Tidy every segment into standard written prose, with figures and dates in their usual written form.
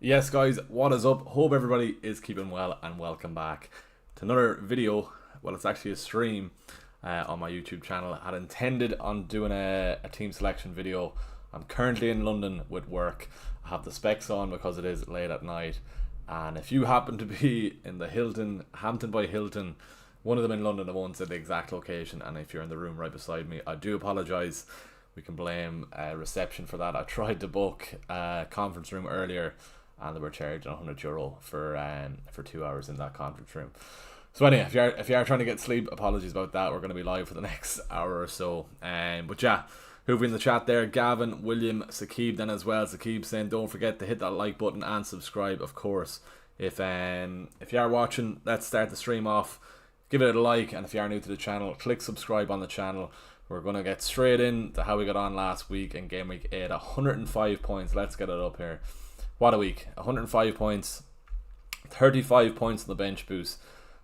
Yes guys, what is up? Hope everybody is keeping well and welcome back to another video. Well, it's actually a stream on my YouTube channel. I had intended on doing a team selection video. I'm currently in London with work. I have the specs on because it is late at night, and if you happen to be in the Hampton by Hilton, one of them in London, I won't say the exact location, and if you're in the room right beside me, I do apologise. We can blame reception for that. I tried to book a conference room earlier and they were charging €100 for 2 hours in that conference room. So anyway, if you are trying to get sleep, apologies about that. We're going to be live for the next hour or so. But yeah, who've in the chat there? Gavin, William, Sakib then as well. Sakib saying don't forget to hit that like button and subscribe, of course. If you are watching, let's start the stream off. Give it a like, and if you are new to the channel, click subscribe on the channel. We're going to get straight into how we got on last week in game week 8. 105 points. Let's get it up here. What a week. 105 points, 35 points on the bench boost.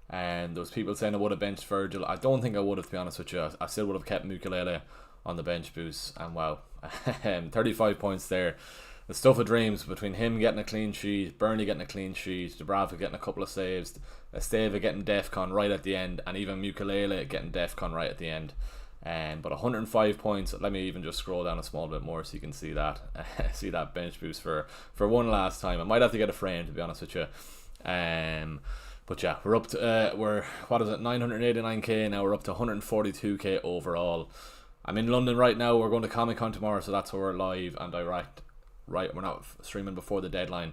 And there was people saying I would have benched Virgil. I don't think I would have, to be honest with you. I still would have kept Mukulele on the bench boost. And wow, 35 points there. The stuff of dreams between him getting a clean sheet, Burnley getting a clean sheet, Dubravka getting a couple of saves, Esteva getting DEFCON right at the end, and even Mukulele getting DEFCON right at the end. But 105 points. Let me even just scroll down a small bit more so you can see that see that bench boost for one last time. I might have to get a frame, to be honest with you. But yeah, we're up to we're, what is it, 989k now. We're up to 142k overall. I'm in London right now. We're going to Comic Con tomorrow, so that's where we're live and direct. Right, we're not streaming before the deadline,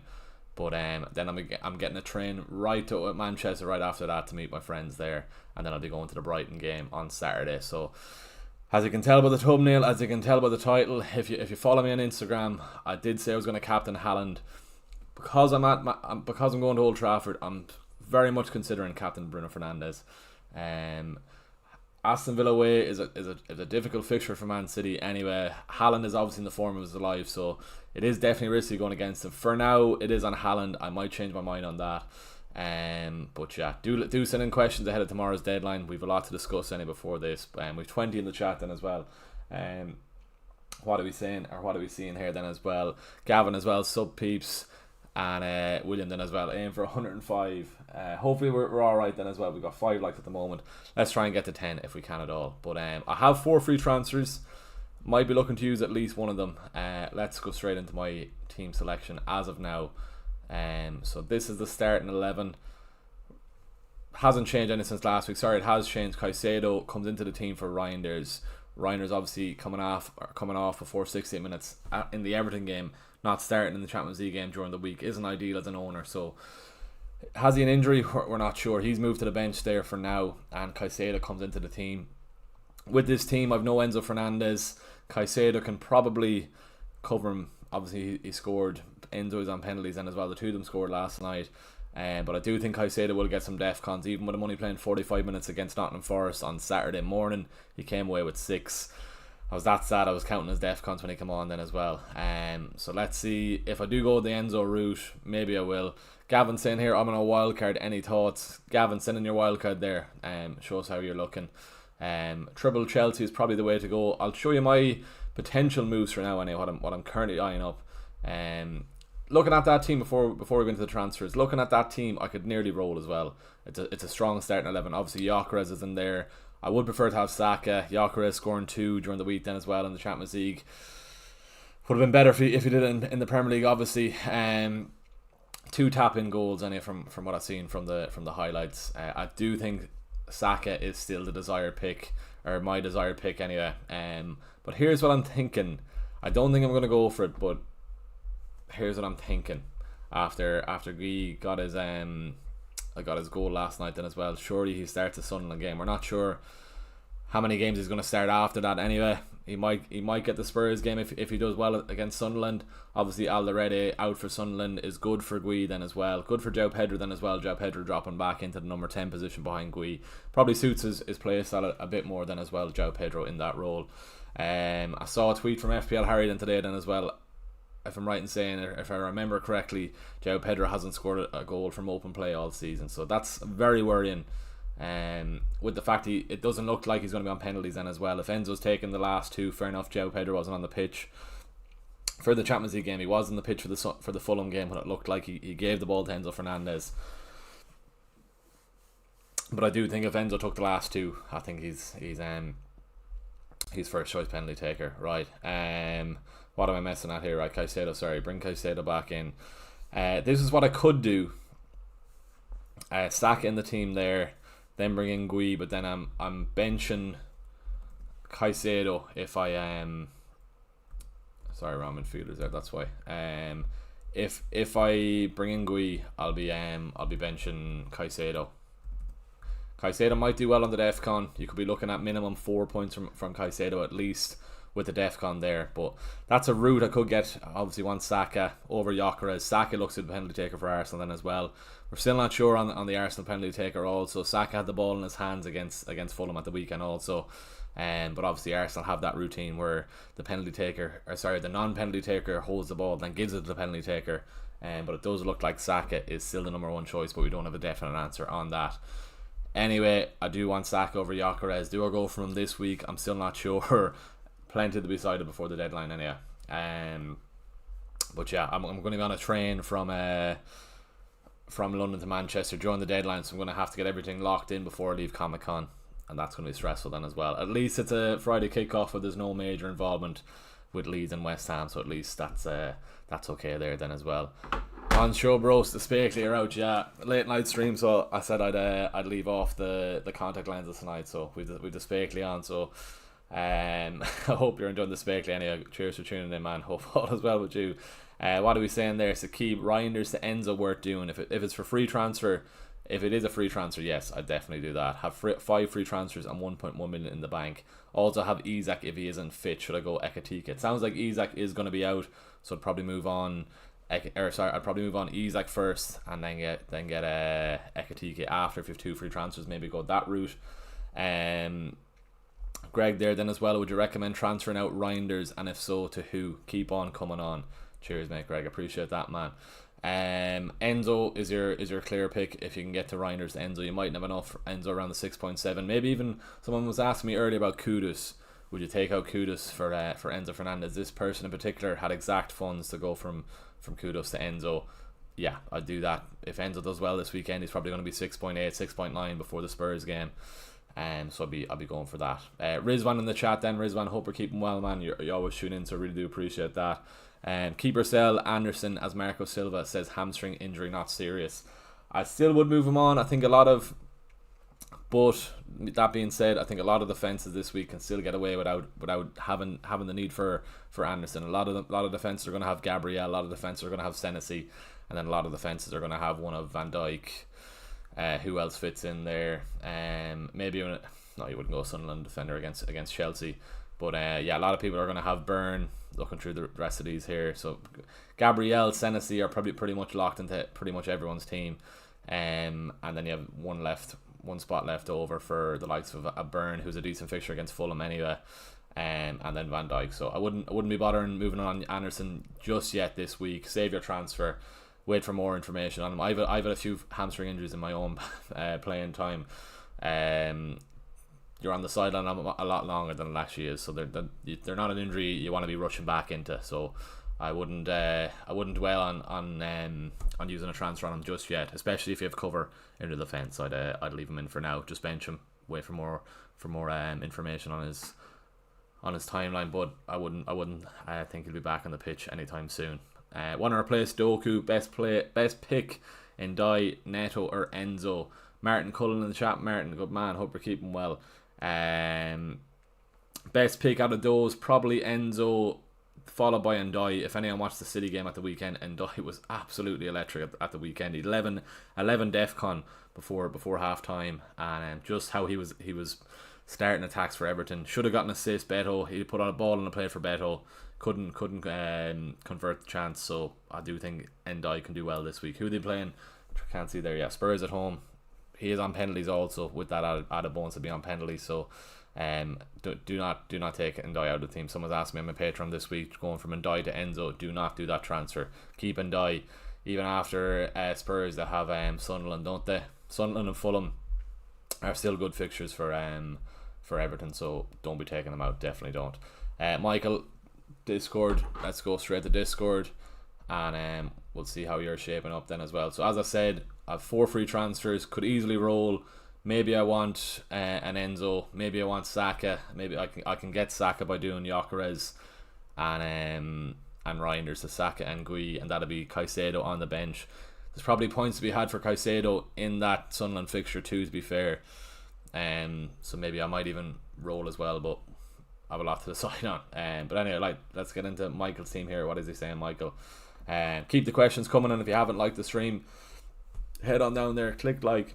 but then I'm getting a train right to Manchester right after that to meet my friends there, and then I'll be going to the Brighton game on Saturday. So as you can tell by the thumbnail, as you can tell by the title, if you follow me on Instagram, I did say I was going to captain Haaland. Because I'm going to Old Trafford, I'm very much considering captain Bruno Fernandes. Aston Villa away is a difficult fixture for Man City anyway. Haaland is obviously in the form of his life, so it is definitely risky going against him. For now, it is on Haaland. I might change my mind on that. But yeah, do send in questions ahead of tomorrow's deadline. We've a lot to discuss anyway before this. We've 20 in the chat then as well. What are we saying, or what are we seeing here then as well? Gavin as well, sub peeps, and William then as well, aim for 105. Hopefully we're alright then as well. We've got 5 likes at the moment. Let's try and get to 10 if we can at all. But I have 4 free transfers. Might be looking to use at least one of them. Let's go straight into my team selection as of now. So this is the starting 11. Hasn't changed any since last week. Sorry, it has changed. Caicedo comes into the team for Reinders. Reinders obviously coming off before 68 minutes in the Everton game, not starting in the Champions League game during the week. Isn't ideal as an owner. So has he an injury? We're not sure. He's moved to the bench there for now, and Caicedo comes into the team. With this team, I've no Enzo Fernandez. Caicedo can probably cover him. Obviously, he scored. Enzo is on penalties, and as well, the two of them scored last night. But I do think Caicedo will get some DEFCONs, even with him only playing 45 minutes against Nottingham Forest on Saturday morning. He came away with 6. I was that sad. I was counting his DEFCONs when he came on then as well. So let's see if I do go the Enzo route. Maybe I will. Gavin saying here, I'm on a wild card. Any thoughts? Gavin, send in your wild card there. Shows how you're looking. Triple Chelsea is probably the way to go. I'll show you my potential moves for now anyway, what I'm currently eyeing up. Looking at that team before we go into the transfers, looking at that team, I could nearly roll as well. It's a strong starting 11. Obviously Gyökeres is in there. I would prefer to have Saka. Gyökeres scoring 2 during the week then as well in the Champions League. Would have been better if he did it in the Premier League, obviously. 2 tap-in goals anyway from what I've seen from the highlights. I do think Saka is still the desired pick, or my desired pick anyway. But here's what I'm thinking. I don't think I'm going to go for it, but here's what I'm thinking. After Guy got his goal last night then as well, surely he starts the Sunderland game. We're not sure how many games he's going to start after that anyway. He might get the Spurs game if he does well against Sunderland. Obviously Alderete out for Sunderland is good for Gui then as well. Good for João Pedro then as well. João Pedro dropping back into the number 10 position behind Gui. Probably suits his play style a bit more than as well, João Pedro in that role. I saw a tweet from FPL Harry then today then as well. If I'm right in saying, if I remember correctly, João Pedro hasn't scored a goal from open play all season. So that's very worrying. With the fact it doesn't look like he's going to be on penalties then as well. If Enzo's taken the last 2, fair enough, João Pedro wasn't on the pitch. for the Champions League game. He was in the pitch for the Fulham game when it looked like he gave the ball to Enzo Fernandez. But I do think if Enzo took the last two, I think he's first choice penalty taker. Right. What am I messing at here? Right, Caicedo. Sorry, bring Caicedo back in. This is what I could do. Saka in the team there, then bring in Gui, but then I'm benching Caicedo if I sorry, wrong midfielders there. That's why. If I bring in Gui, I'll be benching Caicedo. Caicedo might do well on the DEFCON. You could be looking at minimum 4 points from Caicedo at least with the DEFCON there. But that's a route I could get. Obviously want Saka over Gyökeres. Saka looks to be the penalty taker for Arsenal then as well. We're still not sure on the Arsenal penalty taker also. Saka had the ball in his hands against Fulham at the weekend also. But obviously Arsenal have that routine where the non-penalty taker holds the ball, then gives it to the penalty taker. But it does look like Saka is still the number one choice, but we don't have a definite answer on that. Anyway, I do want Saka over Gyökeres. Do I go for him this week? I'm still not sure. Plenty to be decided before the deadline anyway. But yeah, I'm going to be on a train from London to Manchester during the deadline, so I'm going to have to get everything locked in before I leave Comic-Con, and that's going to be stressful then as well. At least it's a Friday kickoff where there's no major involvement with Leeds and West Ham, so at least that's okay there then as well. On show bros, the Spakely are out, yeah. Late night stream, so I said I'd leave off the contact lenses tonight, so we've the Spakely on, so I hope you're enjoying the Spakely anyway. Cheers for tuning in, man. Hope all is well with you. What are we saying there? Sakib, Reinders to Enzo worth doing. If it's for free transfer, if it is a free transfer, yes, I'd definitely do that. Have 5 free transfers and 1.1 million in the bank. Also have Isak if he isn't fit. Should I go Ekatike? It sounds like Isak is going to be out, so I'd probably move on. I'd probably move on Isak first, and then get Ekatike after. If you have 2 free transfers, maybe go that route. Greg there then as well. Would you recommend transferring out Reinders, and if so, to who? Keep on coming on. Cheers, mate, Greg. Appreciate that, man. Enzo is your clear pick. If you can get to Reinders, Enzo, you might have enough. Enzo around the 6.7. Maybe even someone was asking me earlier about Kudus. Would you take out Kudus for Enzo Fernandez? This person in particular had exact funds to go from Kudus to Enzo. Yeah, I'd do that. If Enzo does well this weekend, he's probably going to be 6.8, 6.9 before the Spurs game. So I'll be going for that. Rizwan in the chat then. Rizwan, hope you're keeping well, man. You always tune in, so I really do appreciate that. Keeper sell Anderson as Marco Silva says hamstring injury not serious. I still would move him on. I think but that being said, I think a lot of defenses this week can still get away without having the need for Anderson. A lot of defenses are going to have Gabriel. A lot of defenses are going to have Senesi, and then a lot of defenses are going to have one of Van Dijk. Who else fits in there? Maybe you wouldn't go Sunderland defender against Chelsea, but yeah, a lot of people are going to have Burn. Looking through the rest of these here, so Gabriel, Senesi are probably pretty much locked into pretty much everyone's team, and then you have one spot left over for the likes of a Burn, who's a decent fixture against Fulham anyway, and then Van Dijk. So I wouldn't be bothering moving on Anderson just yet this week. Save your transfer. Wait for more information on him. I've had a few hamstring injuries in my own playing time. You're on the sideline a lot longer than it actually is, so they're not an injury you want to be rushing back into. So I wouldn't dwell on using a transfer on him just yet, especially if you have cover into the fence. I'd leave him in for now. Just bench him. Wait for more information on his timeline. But I wouldn't. I think he'll be back on the pitch anytime soon. Want to replace Doku? Best pick in Dai, Neto or Enzo? Martin Cullen in the chat. Martin, good man. Hope you're keeping well. Best pick out of those, probably Enzo, followed by Ndai. If anyone watched the City game at the weekend, Ndai was absolutely electric at the weekend. 11 DEFCON before half time, and just how he was starting attacks for Everton. Should have gotten an assist. Beto, he put on a ball and a play for Beto. Couldn't convert the chance. So I do think Ndai can do well this week. Who are they playing? Can't see there. Yeah, Spurs at home. He is on penalties also, with that added bonus to be on penalties. So do not take Ndai out of the team. Someone's asked me on my Patreon this week, going from Ndai to Enzo. Do not do that transfer. Keep Ndai. Even after Spurs, they have Sunderland, don't they? Sunderland and Fulham are still good fixtures for Everton, so don't be taking them out. Definitely don't. Michael, Discord. Let's go straight to Discord, and we'll see how you're shaping up then as well. So as I said, I have 4 free transfers. Could easily roll. Maybe I want an Enzo. Maybe I want Saka. Maybe I can get Saka by doing Gyökeres and Reinders to Saka and Gui, and that'll be Caicedo on the bench. There's probably points to be had for Caicedo in that Sunderland fixture too, to be fair. So maybe I might even roll as well, but I have a lot to decide on. But anyway, let's get into Michael's team here. What is he saying, Michael? Keep the questions coming, and if you haven't liked the stream, head on down there, click like.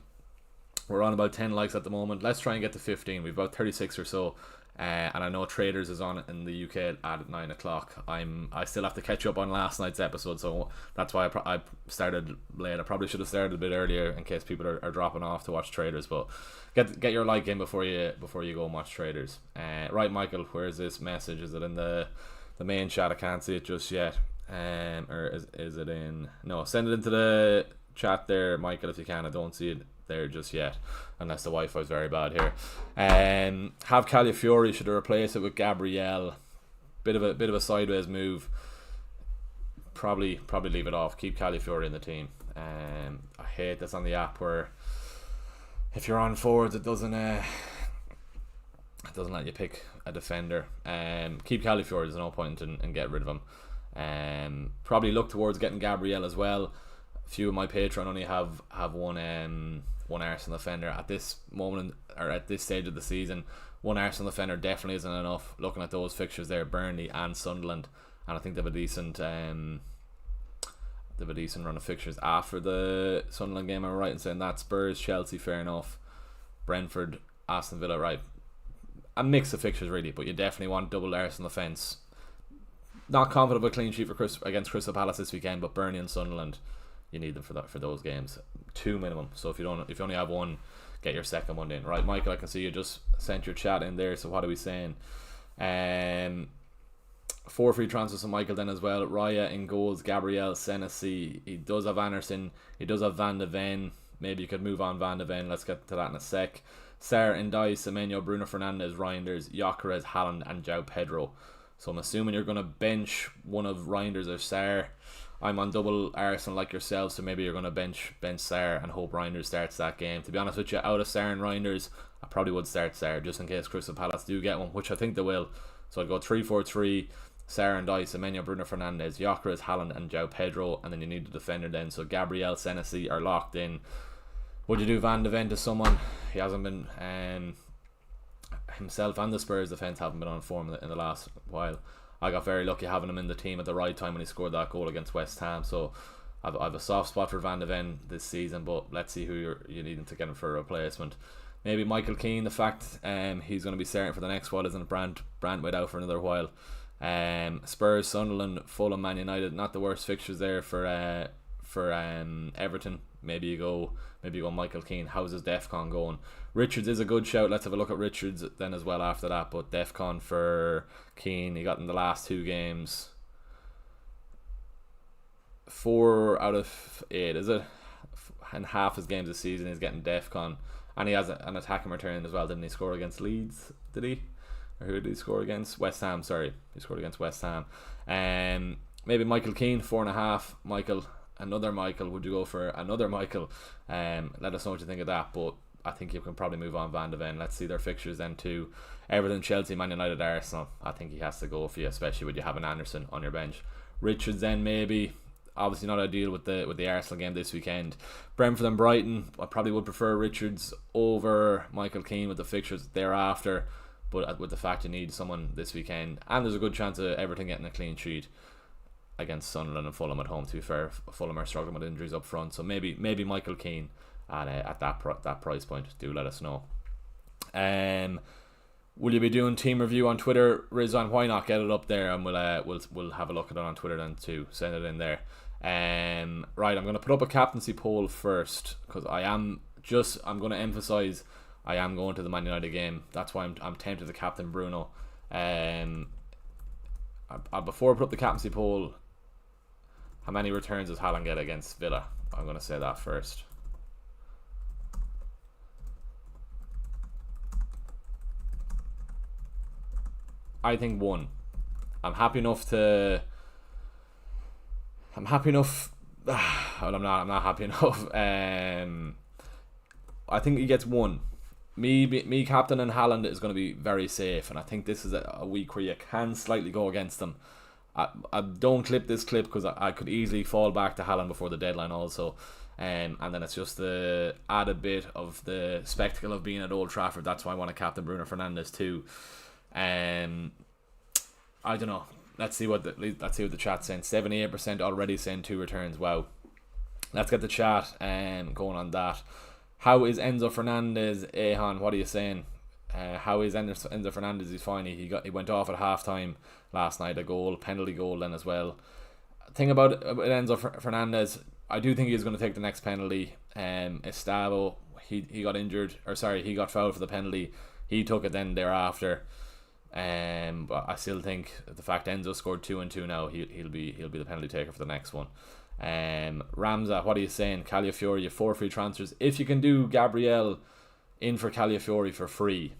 We're on about 10 likes at the moment. Let's try and get to 15. We've about 36 or so. And I know Traders is on in the UK at 9 o'clock. I still have to catch up on last night's episode, so that's why I started late. I probably should have started a bit earlier in case people are dropping off to watch Traders. But get your like in before you go and watch Traders. Right, Michael, where's this message? Is it in the main chat? I can't see it just yet. Or is it in? No, send it into the chat there, Michael, if you can. I don't see it there just yet, unless the Wi-Fi is very bad here. Have Calafiori, should I replace it with Gabriel? Bit of a sideways move. Probably leave it off. Keep Calafiori in the team. I hate this on the app where if you're on forwards, it doesn't let you pick a defender. Keep Calafiori. There's no point in get rid of him. Probably look towards getting Gabriel as well. A few of my Patreon only have one Arsenal defender at this moment, or at this stage of the season. One Arsenal defender definitely isn't enough. Looking at those fixtures there, Burnley and Sunderland, and I think they have a decent run of fixtures after the Sunderland game. Am I right in saying that? Spurs, Chelsea, fair enough. Brentford, Aston Villa, right? A mix of fixtures really, but you definitely want double Arsenal defence. Not confident of a clean sheet against Crystal Palace this weekend, but Burnley and Sunderland, you need them for those games. 2 minimum. So if you only have one, get your second one in. Right, Michael, I can see you just sent your chat in there. So what are we saying? 4 free transfers from Michael then as well. Raya in goals, Gabriel, Senesi. He does have Anderson. He does have Van de Ven. Maybe you could move on Van de Ven. Let's get to that in a sec. Sarr, Ndiaye, Semenyo, Bruno Fernandes, Reinders, Gyökeres, Haaland and João Pedro. So I'm assuming you're going to bench one of Reinders or Sarr. I'm on double Arsenal like yourself, so maybe you're going to bench Sarr and hope Reinders starts that game. To be honest with you, out of Sarr and Reinders, I probably would start Sarr just in case Crystal Palace do get one, which I think they will. So I'd go 3-4-3, Sarr and Ndiaye, Semenyo, Bruno Fernandes, Gyökeres, Haaland and João Pedro, and then you need a defender then. So Gabriel, Senesi are locked in. Would you do Van de Ven to someone? He hasn't been... himself and the Spurs defence haven't been on form in the last while. I got very lucky having him in the team at the right time when he scored that goal against West Ham. So I've a soft spot for Van de Ven this season, but let's see who you're needing to get him for a replacement. Maybe Michael Keane. The fact he's going to be starting for the next while, isn't Brandt wait out for another while. Spurs, Sunderland, Fulham, Man United, not the worst fixtures there for Everton. Maybe you go Michael Keane. How's his DEFCON going? Richards is a good shout. Let's have a look at Richards then as well after that. But DEFCON for Keane, he got in the last 2 games 4 out of 8, is it? And half his games this season he's getting DEFCON. And he has an attacking return as well. Didn't he score against Leeds? Did he? Or who did he score against? West Ham, sorry. He scored against West Ham. Maybe Michael Keane, 4.5. Michael, another Michael. Would you go for another Michael? Let us know what you think of that. But I think you can probably move on Van de Ven. Let's see their fixtures then too. Everton, Chelsea, Man United, Arsenal. I think he has to go for you, especially when you have an Anderson on your bench. Richards then maybe. Obviously not ideal with the Arsenal game this weekend. Brentford and Brighton. I probably would prefer Richards over Michael Keane with the fixtures thereafter. But with the fact you need someone this weekend, and there's a good chance of Everton getting a clean sheet against Sunderland and Fulham at home. To be fair, Fulham are struggling with injuries up front, so maybe Michael Keane at that price point. Do let us know. Will you be doing team review on Twitter, Rizwan? Why not get it up there, and we'll have a look at it on Twitter then too. Send it in there. Right, I'm going to put up a captaincy poll first because I'm going to emphasise I am going to the Man United game. That's why I'm tempted to captain Bruno. Before I put up the captaincy poll, how many returns does Haaland get against Villa? I'm going to say that first. I think 1. I'm happy enough to. I'm happy enough. Well, I'm not happy enough. I think he gets one. Me captain and Haaland is going to be very safe, and I think this is a week where you can slightly go against them. I don't clip this clip because I could easily fall back to Haaland before the deadline also. And then it's just the added bit of the spectacle of being at Old Trafford. That's why I want to captain Bruno Fernandes too. I don't know. Let's see what the chat's saying. 78% already saying 2 returns. Wow. Let's get the chat going on that. How is Enzo Fernandez? Ehan, what are you saying? How is Enzo Fernandez? He's fine. He went off at halftime last night. A penalty goal then as well. Thing about Enzo Fernandez, I do think he's going to take the next penalty. Estavo, he got injured, he got fouled for the penalty. He took it then thereafter. But I still think the fact Enzo scored 2 and 2 now, he'll be the penalty taker for the next one. Ramza, what are you saying? Calafiori, you 4 free transfers. If you can do Gabriel in for Calafiori for free,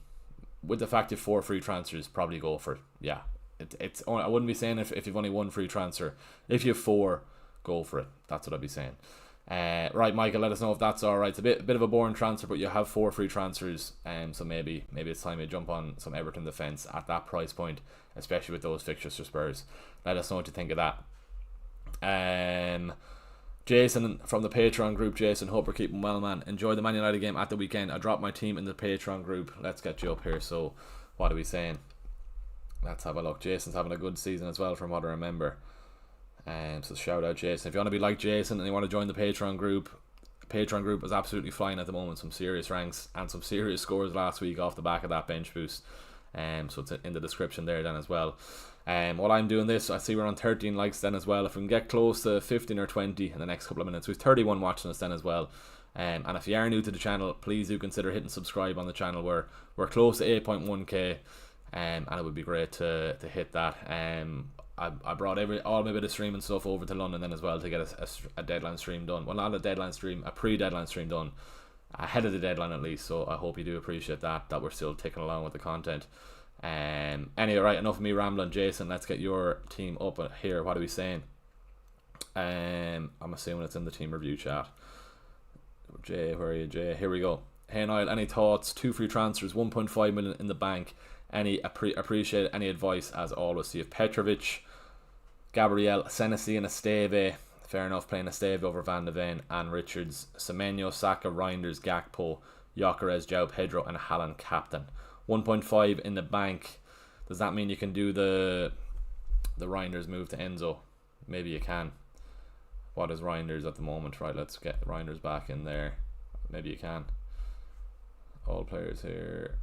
with the fact you have 4 free transfers, probably go for it. Yeah, it's. I wouldn't be saying if you've only 1 free transfer. If you have 4, go for it. That's what I'd be saying. Right, Michael, let us know if that's alright. It's a bit of a boring transfer, but you have 4 free transfers, so maybe it's time you jump on some Everton defence at that price point, especially with those fixtures for Spurs. Let us know what you think of that. Jason from the Patreon group. Jason, hope you're keeping well, man. Enjoy the Man United game at the weekend. I dropped my team in the Patreon group. Let's get you up here. So what are we saying? Let's have a look. Jason's having a good season as well from what I remember. So shout out Jason. If you want to be like Jason and you want to join the Patreon group is absolutely flying at the moment. Some serious ranks and some serious scores last week off the back of that bench boost. So it's in the description there then as well. While I'm doing this, I see we're on 13 likes then as well. If we can get close to 15 or 20 in the next couple of minutes, we've 31 watching us then as well. And if you are new to the channel, please do consider hitting subscribe on the channel. We're close to 8.1k, and it would be great to hit that. I brought all my bit of streaming stuff over to London then as well to get a deadline stream done. Well, not a deadline stream, a pre-deadline stream done ahead of the deadline at least. So I hope you do appreciate that we're still ticking along with the content. Anyway, right, enough of me rambling. Jason, let's get your team up here. What are we saying? I'm assuming it's in the team review chat. Jay, where are you, Jay? Here we go. Hey Niall, any thoughts? 2 free transfers, 1.5 million in the bank. Appreciate any advice as always. So you have Petrovic, Gabriel, Senesi and Esteve. Fair enough, playing Esteve over Van de Ven and Richards. Semenyo, Saka, Reinders, Gakpo, Gyökeres, João Pedro and Haaland captain. 1.5 in the bank. Does that mean you can do the Reinders move to Enzo? Maybe you can. What is Reinders at the moment? Right, let's get Reinders back in there. Maybe you can. All players here.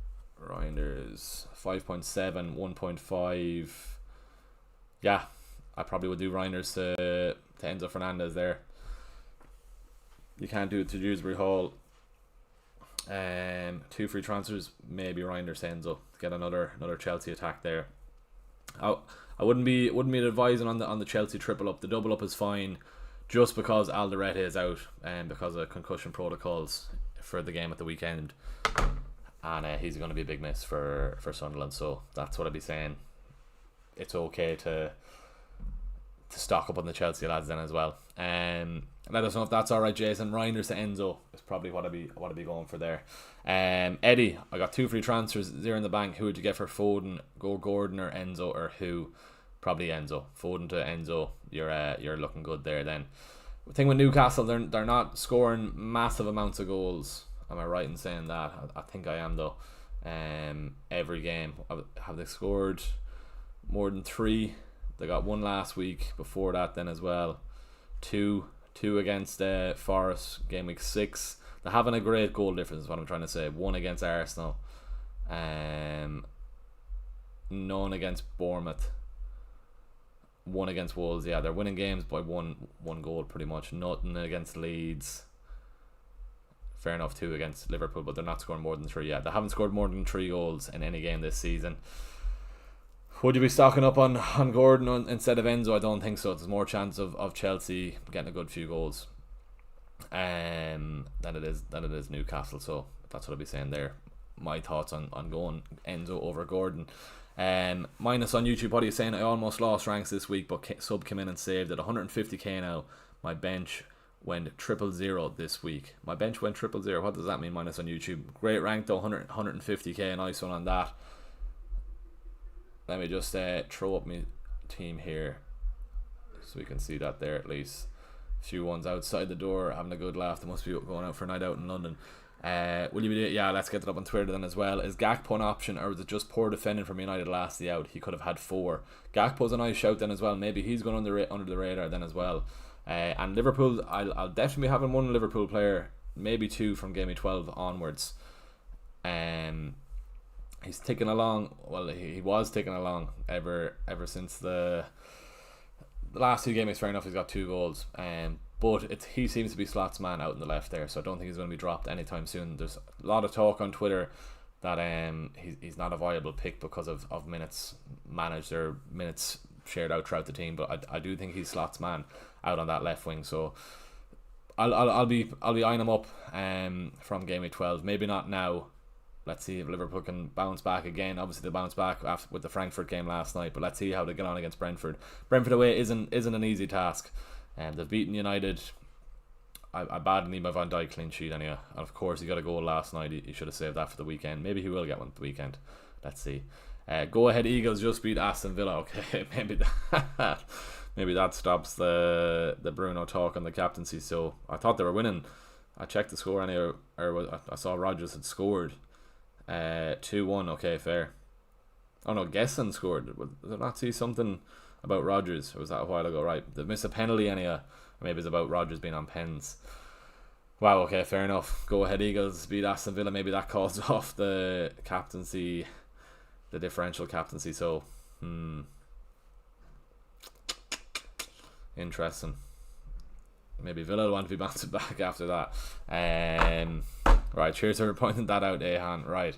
Reinders 5.7, 1.5. Yeah, I probably would do Reinders to Enzo Fernandez there. You can't do it to Dewsbury Hall. 2 free transfers, maybe Reinders to Enzo. Get another Chelsea attack there. I wouldn't be advising on the Chelsea triple up. The double up is fine, just because Alderete is out and because of concussion protocols for the game at the weekend. And he's going to be a big miss for Sunderland, so that's what I'd be saying. It's okay to stock up on the Chelsea lads then as well. Let us know if that's alright, Jason. Reinders to Enzo is probably what I'd be going for there. Eddie, I got 2 free transfers, 0 in the bank. Who would you get for Foden? Go Gordon or Enzo or who? Probably Enzo. Foden to Enzo. You're looking good there then. The thing with Newcastle, they're not scoring massive amounts of goals. Am I right in saying that? I think I am though. Every game, have they scored more than 3? They got 1 last week. Before that, then as well, 2 against Forest game week 6. They're having a great goal difference. Is what I'm trying to say. 1 against Arsenal. None against Bournemouth. 1 against Wolves. Yeah, they're winning games by one goal pretty much. Nothing against Leeds. Fair enough, 2 against Liverpool, but they're not scoring more than 3 yet. They haven't scored more than 3 goals in any game this season. Would you be stocking up on Gordon instead of Enzo? I don't think so. There's more chance of Chelsea getting a good few goals than it is Newcastle. So that's what I'll be saying there. My thoughts on going Enzo over Gordon. Minus on YouTube, what are you saying? I almost lost ranks this week, but sub came in and saved it. 150k now. My bench went 000 this week. My bench went 000. What does that mean? Minus on YouTube. Great rank though, 150k. Nice one on that. Let me just throw up my team here, so we can see that there at least. A few ones outside the door having a good laugh. They must be going out for a night out in London. Will you be? Yeah, let's get that up on Twitter then as well. Is Gakpo an option, or was it just poor defending from United last the out? He could have had 4. Gakpo's a nice shout then as well. Maybe he's going under the radar then as well. And Liverpool, I'll definitely be having one Liverpool player, maybe 2 from game week 12 onwards. He's ticking along. Well, he was ticking along ever since the last 2 games. Fair enough, he's got 2 goals. But he seems to be Slot's man out in the left there, so I don't think he's going to be dropped anytime soon. There's a lot of talk on Twitter that he's not a viable pick because of minutes managed or minutes shared out throughout the team. But I do think he's Slot's man out on that left wing. So I'll be eyeing him up from game week 12. Maybe not now. Let's see if Liverpool can bounce back again. Obviously, they bounced back after with the Frankfurt game last night, but let's see how they get on against Brentford. Brentford away isn't an easy task. They've beaten United. I badly need my Van Dijk clean sheet anyway. And of course, he got a goal last night. He should have saved that for the weekend. Maybe he will get one at the weekend. Let's see. Go ahead, Eagles just beat Aston Villa. Okay, maybe that stops the Bruno talk on the captaincy. So I thought they were winning. I checked the score anyway, or I saw Rodgers had scored. 2-1. Okay, fair. Oh no, Gesson scored. Did I not see something about Rodgers? Or was that a while ago? Right, they missed a penalty anyway. Or maybe it's about Rodgers being on pens. Wow, okay, fair enough. Go ahead, Eagles beat Aston Villa. Maybe that calls off the captaincy, the differential captaincy. So, interesting. Maybe Villa will want to be bouncing back after that. Right, cheers for pointing that out, Ahan. Right,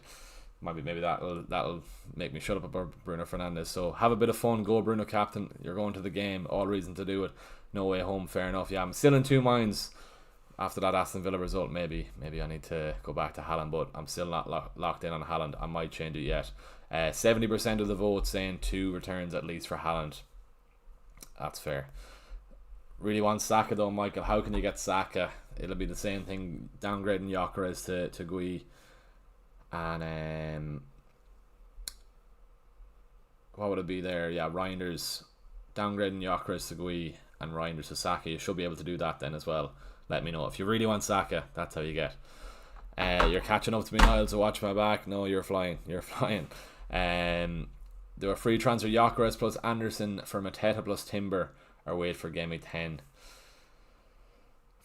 maybe that'll make me shut up about Bruno Fernandes. So have a bit of fun. Go Bruno captain. You're going to the game. All reason to do it. No way home. Fair enough. Yeah, I'm still in 2 minds after that Aston Villa result. Maybe I need to go back to Haaland, but I'm still not locked in on Haaland. I might change it yet. 70% of the vote saying 2 returns at least for Haaland. That's fair. Really want Saka though, Michael. How can you get Saka? It'll be the same thing, downgrading Gyökeres to Gui. And what would it be there? Yeah, Reinders. Downgrading Gyökeres to Gui and Reinders to Saka. You should be able to do that then as well. Let me know. If you really want Saka, that's how you get. You're catching up to me, Niall, so watch my back. No, you're flying. You're flying. There were free transfer Gyökeres plus Anderson for Mateta plus Timber, or wait for game week 10.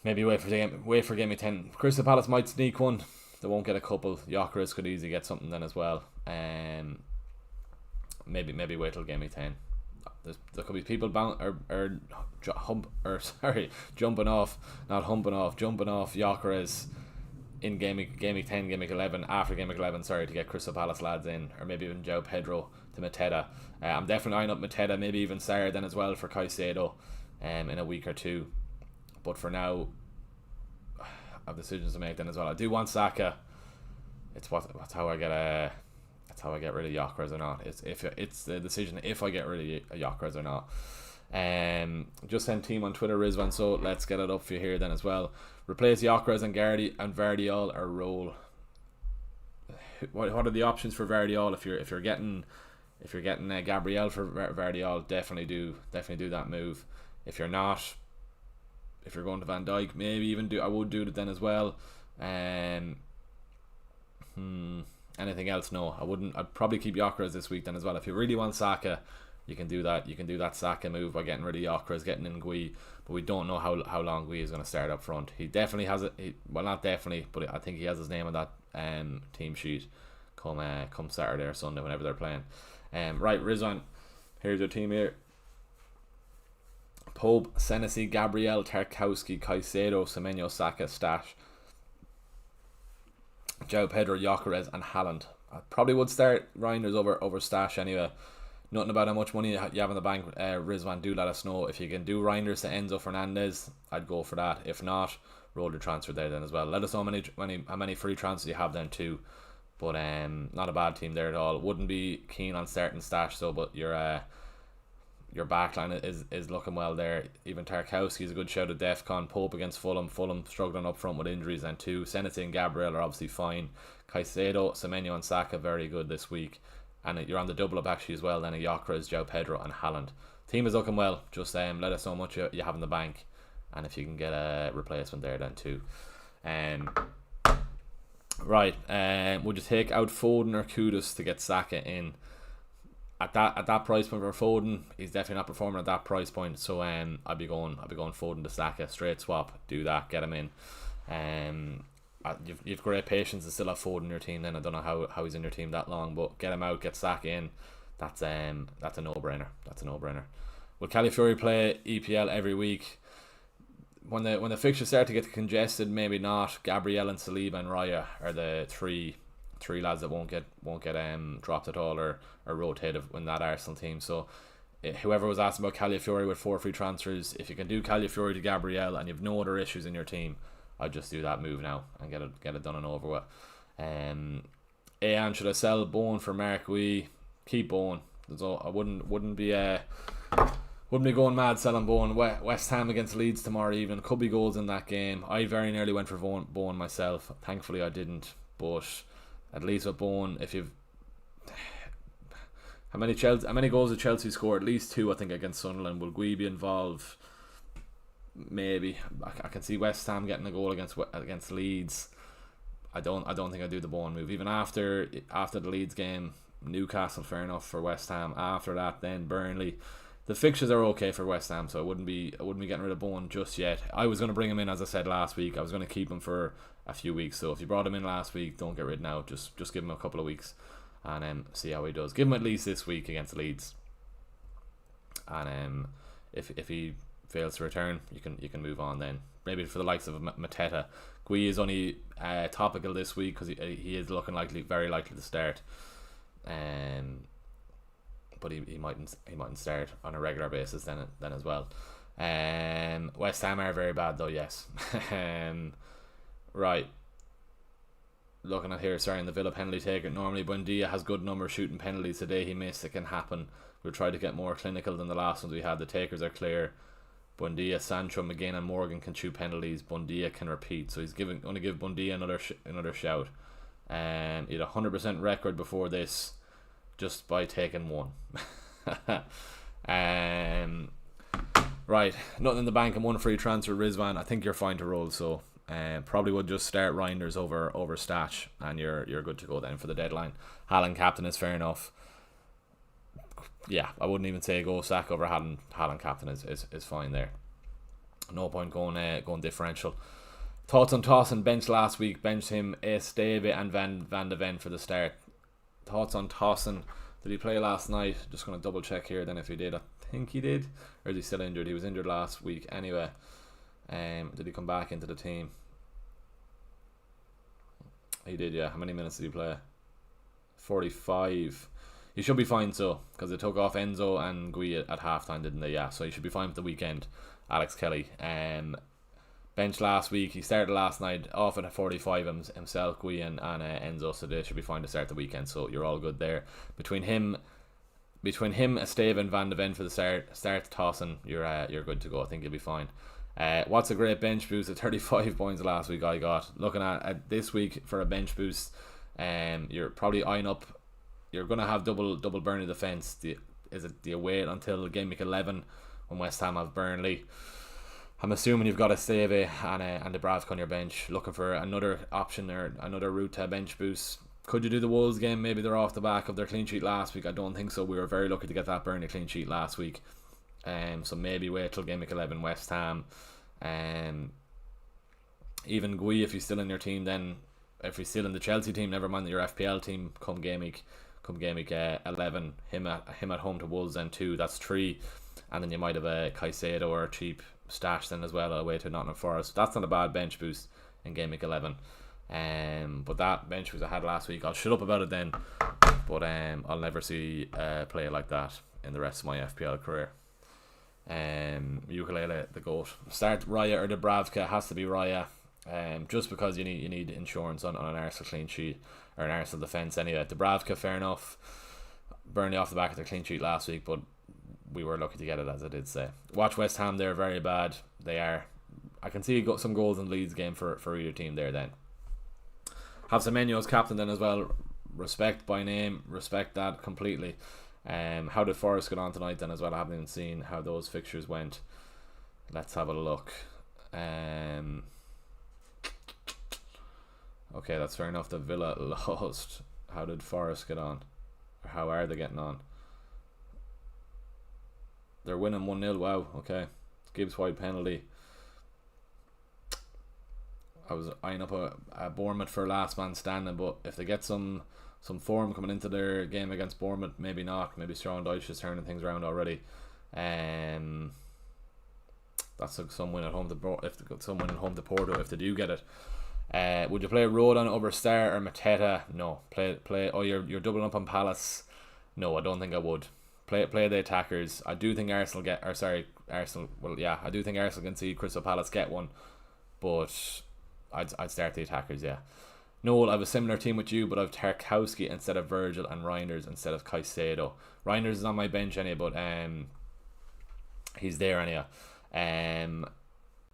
Maybe wait for game week 10. Crystal Palace might sneak one. They won't get a couple. Gyökeres could easily get something then as well. Maybe wait till game week 10. There could be people jumping off Gyökeres in game week 10, game week 11, after game week 11, to get Crystal Palace lads in, or maybe even João Pedro to Mateta. I'm definitely eyeing up Mateta, maybe even Sarr then as well for Caicedo in a week or 2. But for now, I have decisions to make then as well. I do want Saka. It's how I get rid of Gyökeres or not. It's the decision if I get rid of Gyökeres or not. Just send team on Twitter, Rizwan. So let's get it up for you here then as well. Replace Gyökeres and Vardiol or roll. What are the options for Vardiol? If you're getting Gabriel for Vardiol, definitely do that move. If you're not, if you're going to Van Dijk, I would do it then as well. Anything else? No, I wouldn't. I'd probably keep Gyökeres this week then as well. If you really want Saka, you can do that. You can do that Saka move by getting rid of Gyökeres, getting in Gui. But we don't know how long Gui is going to start up front. He definitely has it. Well, not definitely, but I think he has his name on that team sheet come Saturday or Sunday whenever they're playing. Right, Rizwan, here's your team here. Pope, Senesi, Gabriel, Tarkowski, Caicedo, Semenyo, Saka, Stash, João Pedro, Gyökeres and Haaland. I probably would start Reinders over Stash anyway. Nothing about how much money you have in the bank. Rizwan, do let us know. If you can do Reinders to Enzo Fernandez, I'd go for that. If not, roll the transfer there then as well. Let us know how many free transfers you have then too. But not a bad team there at all. Wouldn't be keen on starting Stash though, but your backline is looking well there. Even Tarkowski's a good shout at DEFCON. Pope against Fulham. Fulham struggling up front with injuries, and two. Senesi and Gabriel are obviously fine. Caicedo, Semenyo and Saka very good this week. And you're on the double up actually as well. Then a Gyökeres, João Pedro and Haaland. Team is looking well. Just let us know how much you have in the bank, and if you can get a replacement there then too. Right. Would you take out Foden or Kudus to get Saka in? At that price point for Foden, he's definitely not performing at that price point. So I'd be going Foden to Saka, straight swap. Do that, get him in. You've great patience to still have Foden in your team. Then I don't know how he's in your team that long, but get him out, get Saka in. That's a no-brainer. That's a no-brainer. Will Calafiori play EPL every week? When the fixtures start to get congested, maybe not. Gabriel and Saliba and Raya are the three lads that won't get dropped at all or rotated in that Arsenal team. So whoever was asking about Calafiori with 4 free transfers, if you can do Calafiori to Gabriel and you've no other issues in your team, I'd just do that move now and get it done and over with. Should I sell Bowen for Mark Wee? Keep Bowen. I wouldn't be going mad selling Bowen. West Ham against Leeds tomorrow evening. Could be goals in that game. I very nearly went for Bowen myself. Thankfully I didn't. But at least with Bowen, if you've how many goals did Chelsea score? At least 2, I think, against Sunderland. Will Gui be involved? Maybe. I can see West Ham getting a goal against Leeds. I don't think I'd do the Bowen move. Even after the Leeds game, Newcastle, fair enough for West Ham. After that, then Burnley. The fixtures are okay for West Ham, so I wouldn't be getting rid of Bowen just yet. I was going to bring him in, as I said last week. I was going to keep him for a few weeks. So if you brought him in last week, don't get rid now. Just give him a couple of weeks and see how he does. Give him at least this week against Leeds. And if he fails to return, you can move on then. Maybe for the likes of Mateta. Gui is only topical this week because he is looking very likely to start. But he mightn't start on a regular basis then as well. West Ham are very bad though, yes. Right. Looking at here, in the Villa penalty taker. Normally Buendia has good numbers shooting penalties. Today he missed. It can happen. We'll try to get more clinical than the last ones we had. The takers are clear. Buendia, Sancho, McGinn and Morgan can shoot penalties. Buendia can repeat. So he's going to give Buendia another shout. He had a 100% record before this, just by taking one. Right, nothing in the bank and 1 free transfer. Rizwan, I think you're fine to roll. So probably would just start Reinders over Stash, and you're good to go then for the deadline. Haaland captain is fair enough. Yeah, I wouldn't even say go Saka over Haaland. Haaland captain is fine there. No point going differential. Thoughts on Tossen? Bench last week. Benched him, Esteve and Van de Ven for the start. Thoughts on Tossen? Did he play last night? Just going to double check here then if he did. I think he did. Or is he still injured? He was injured last week anyway. Did he come back into the team? He did, yeah. How many minutes did he play? 45. He should be fine, so, because they took off Enzo and Gui at halftime, didn't they? Yeah, so he should be fine for the weekend. Alex Kelly. Bench last week. He started last night off at 45 himself, Gui and Enzo, so they should be fine to start the weekend. So you're all good there. Between him, Esteve and Van de Ven for the start Tossen, you're good to go. I think you'll be fine. What's a great bench boost? At 35 points last week I got. Looking at this week for a bench boost, you're probably eyeing up. You're going to have double Burnley defence. Do you wait until game week 11 when West Ham have Burnley? I'm assuming you've got Esteve and Dubravka on your bench, looking for another option or another route to a bench boost. Could you do the Wolves game? Maybe they're off the back of their clean sheet last week. I don't think so. We were very lucky to get that Burnley clean sheet last week. So maybe wait till game week 11 West Ham. Even Gui, if he's still in your team, then if he's still in the Chelsea team, never mind your FPL team. Come game week 11, him at home to Wolves and 2. That's 3, and then you might have a Caicedo or a cheap stash then as well away to Nottingham Forest. That's not a bad bench boost in game week 11. But that bench boost I had last week, I'll shut up about it then. But I'll never see a player like that in the rest of my FPL career. Ukulele, the GOAT. Start Raya or Dubravka. Has to be Raya. Just because you need insurance on an Arsenal clean sheet. or an Arsenal defence anyway. Dubravka, fair enough. Burnley off the back of their clean sheet last week, but we were lucky to get it, as I did say. Watch West Ham, they're very bad. They are. I can see got some goals in Leeds game for either team there then. Have Semenyo as captain then as well. Respect by name, respect that completely. How did Forest get on tonight then as well? I haven't even seen how those fixtures went. Let's have a look. Okay, that's fair enough. The Villa lost. How did Forest get on? Or how are they getting on? They're winning 1-0. Wow, okay. Gibbs White penalty. I was eyeing up a Bournemouth for last man standing, but if they get some form coming into their game against Bournemouth, maybe not. Maybe Sean Dyche is turning things around already. That's some win at home to Porto if they do get it. Would you play Rodon over Star or Mateta? No. Play. Oh, you're doubling up on Palace. No, I don't think I would. Play the attackers. I do think Arsenal Arsenal. Well, yeah, I do think Arsenal can see Crystal Palace get one, but I'd start the attackers. Yeah. Noel, I have a similar team with you, but I've Tarkowski instead of Virgil and Reinders instead of Caicedo. Reinders is on my bench anyway, but he's there anyway.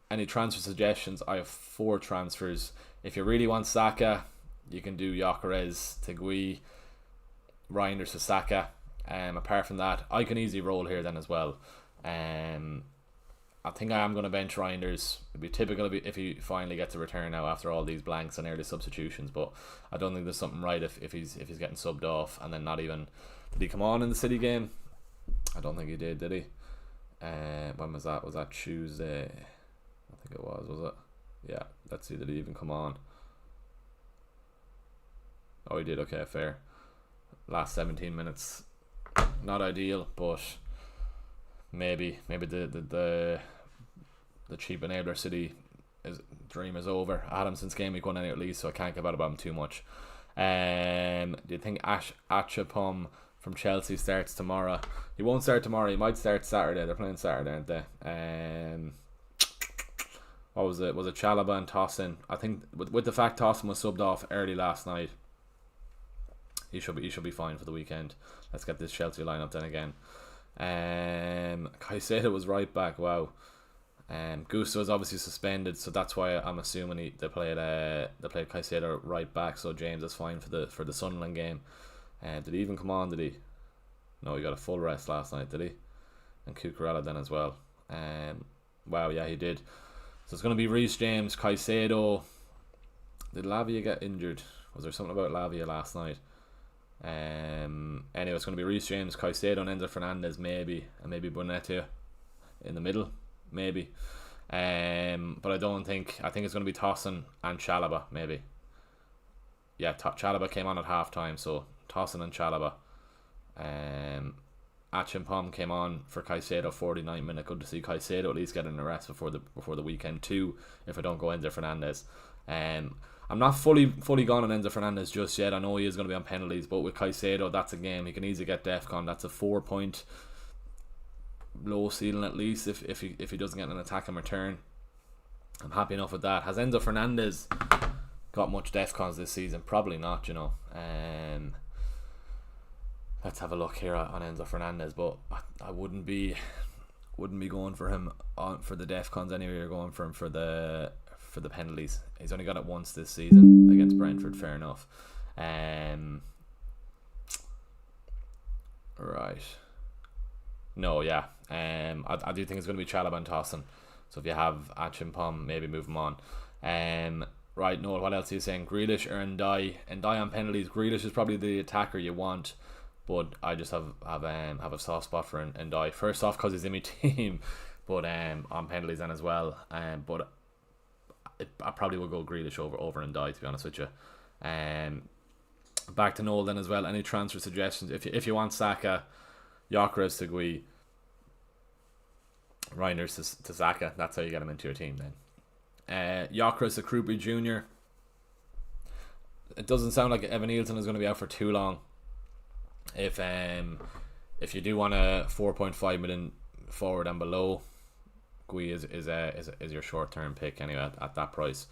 Any transfer suggestions? I have 4 transfers. If you really want Saka, you can do Gyökeres to Gui, Reinders to Saka. Apart from that, I can easily roll here then as well. I think I am going to bench Reinders. It'd be typical if he finally gets a return now after all these blanks and early substitutions, but I don't think there's something right if he's getting subbed off and then not even. Did he come on in the City game? I don't think he did he? When was that? Was that Tuesday? I think it was it? Yeah, let's see, did he even come on? Oh, he did, okay, fair. Last 17 minutes. Not ideal, but maybe the cheap enabler City dream is over. I had him since game week 1 at least, so I can't give out about him too much. Do you think Achapom from Chelsea starts tomorrow? He won't start tomorrow. He might start Saturday. They're playing Saturday, aren't they? What was it? Was it Chalobah and Tossin? I think with the fact Tossin was subbed off early last night, he should be fine for the weekend. Let's get this Chelsea lineup then again. Caicedo was right back. Wow. Gusto is obviously suspended, so that's why I'm assuming they played Caicedo right back. So James is fine for the Sunderland game. Did he even come on? Did he? No, he got a full rest last night. Did he? And Cucurella then as well. Wow, yeah, he did. So it's going to be Reece James, Caicedo. Did Lavia get injured? Was there something about Lavia last night? Anyway, it's going to be Reece James, Caicedo, and Enzo Fernandez maybe, and maybe Bonetta in the middle, maybe. But I think it's going to be Tossin and Chalobah maybe. Yeah, Chalobah came on at half time, so Tossin and Chalobah. Achimpong came on for Caicedo 49 minute. Good to see Caicedo at least getting a rest before the weekend too, if I don't go Enzo Fernandez. I'm not fully gone on Enzo Fernandez just yet. I know he is going to be on penalties, but with Caicedo, that's a game he can easily get DEFCON. That's a 4-point low ceiling at least if he doesn't get an attack and return. I'm happy enough with that. Has Enzo Fernandez got much DEFCONs this season? Probably not, you know. Let's have a look here on Enzo Fernandez, but I wouldn't be going for him for the DEFCONs anyway. You're going for him for the penalties. He's only got it once this season against Brentford, fair enough. Right. No, yeah. I do think it's going to be Chalobah and Tossin. So if you have Achimpong, maybe move him on. Right, Noel, what else are you saying? Grealish or Ndai? Ndai on penalties. Grealish is probably the attacker you want, but I just have a soft spot for Ndai. First off, because he's in my team, but on penalties then as well. But I probably would go Grealish over Ndai, to be honest with you. Back to Noel then as well. Any transfer suggestions? If you want Saka, Gyökeres to Gui, Reinders to Saka, that's how you get him into your team then. Gyökeres to Krupi Jr. It doesn't sound like Evan Nielsen is going to be out for too long. If you do want a 4.5 million forward and below, Gui is your short term pick anyway at that price.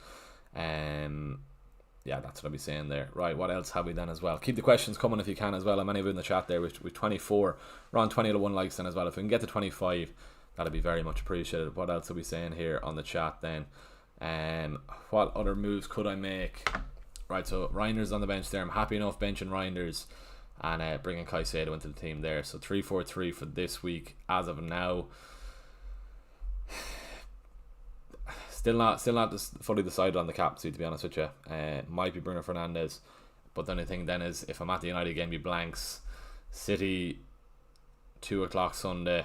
Yeah, that's what I'll be saying there. Right, what else have we then as well? Keep the questions coming if you can as well. I'm anyway in the chat there with 24. We're on 20 to 1 likes then as well. If we can get to 25, that'd be very much appreciated. What else are we saying here on the chat then? What other moves could I make? Right, so Reinders on the bench there. I'm happy enough benching Reinders and bringing Caicedo into the team there. So 3-4-3 for this week as of now. Still not fully decided on the captaincy, to be honest with you. Might be Bruno Fernandes, but the only thing then is if I'm at the United game, be blanks. City 2 o'clock Sunday.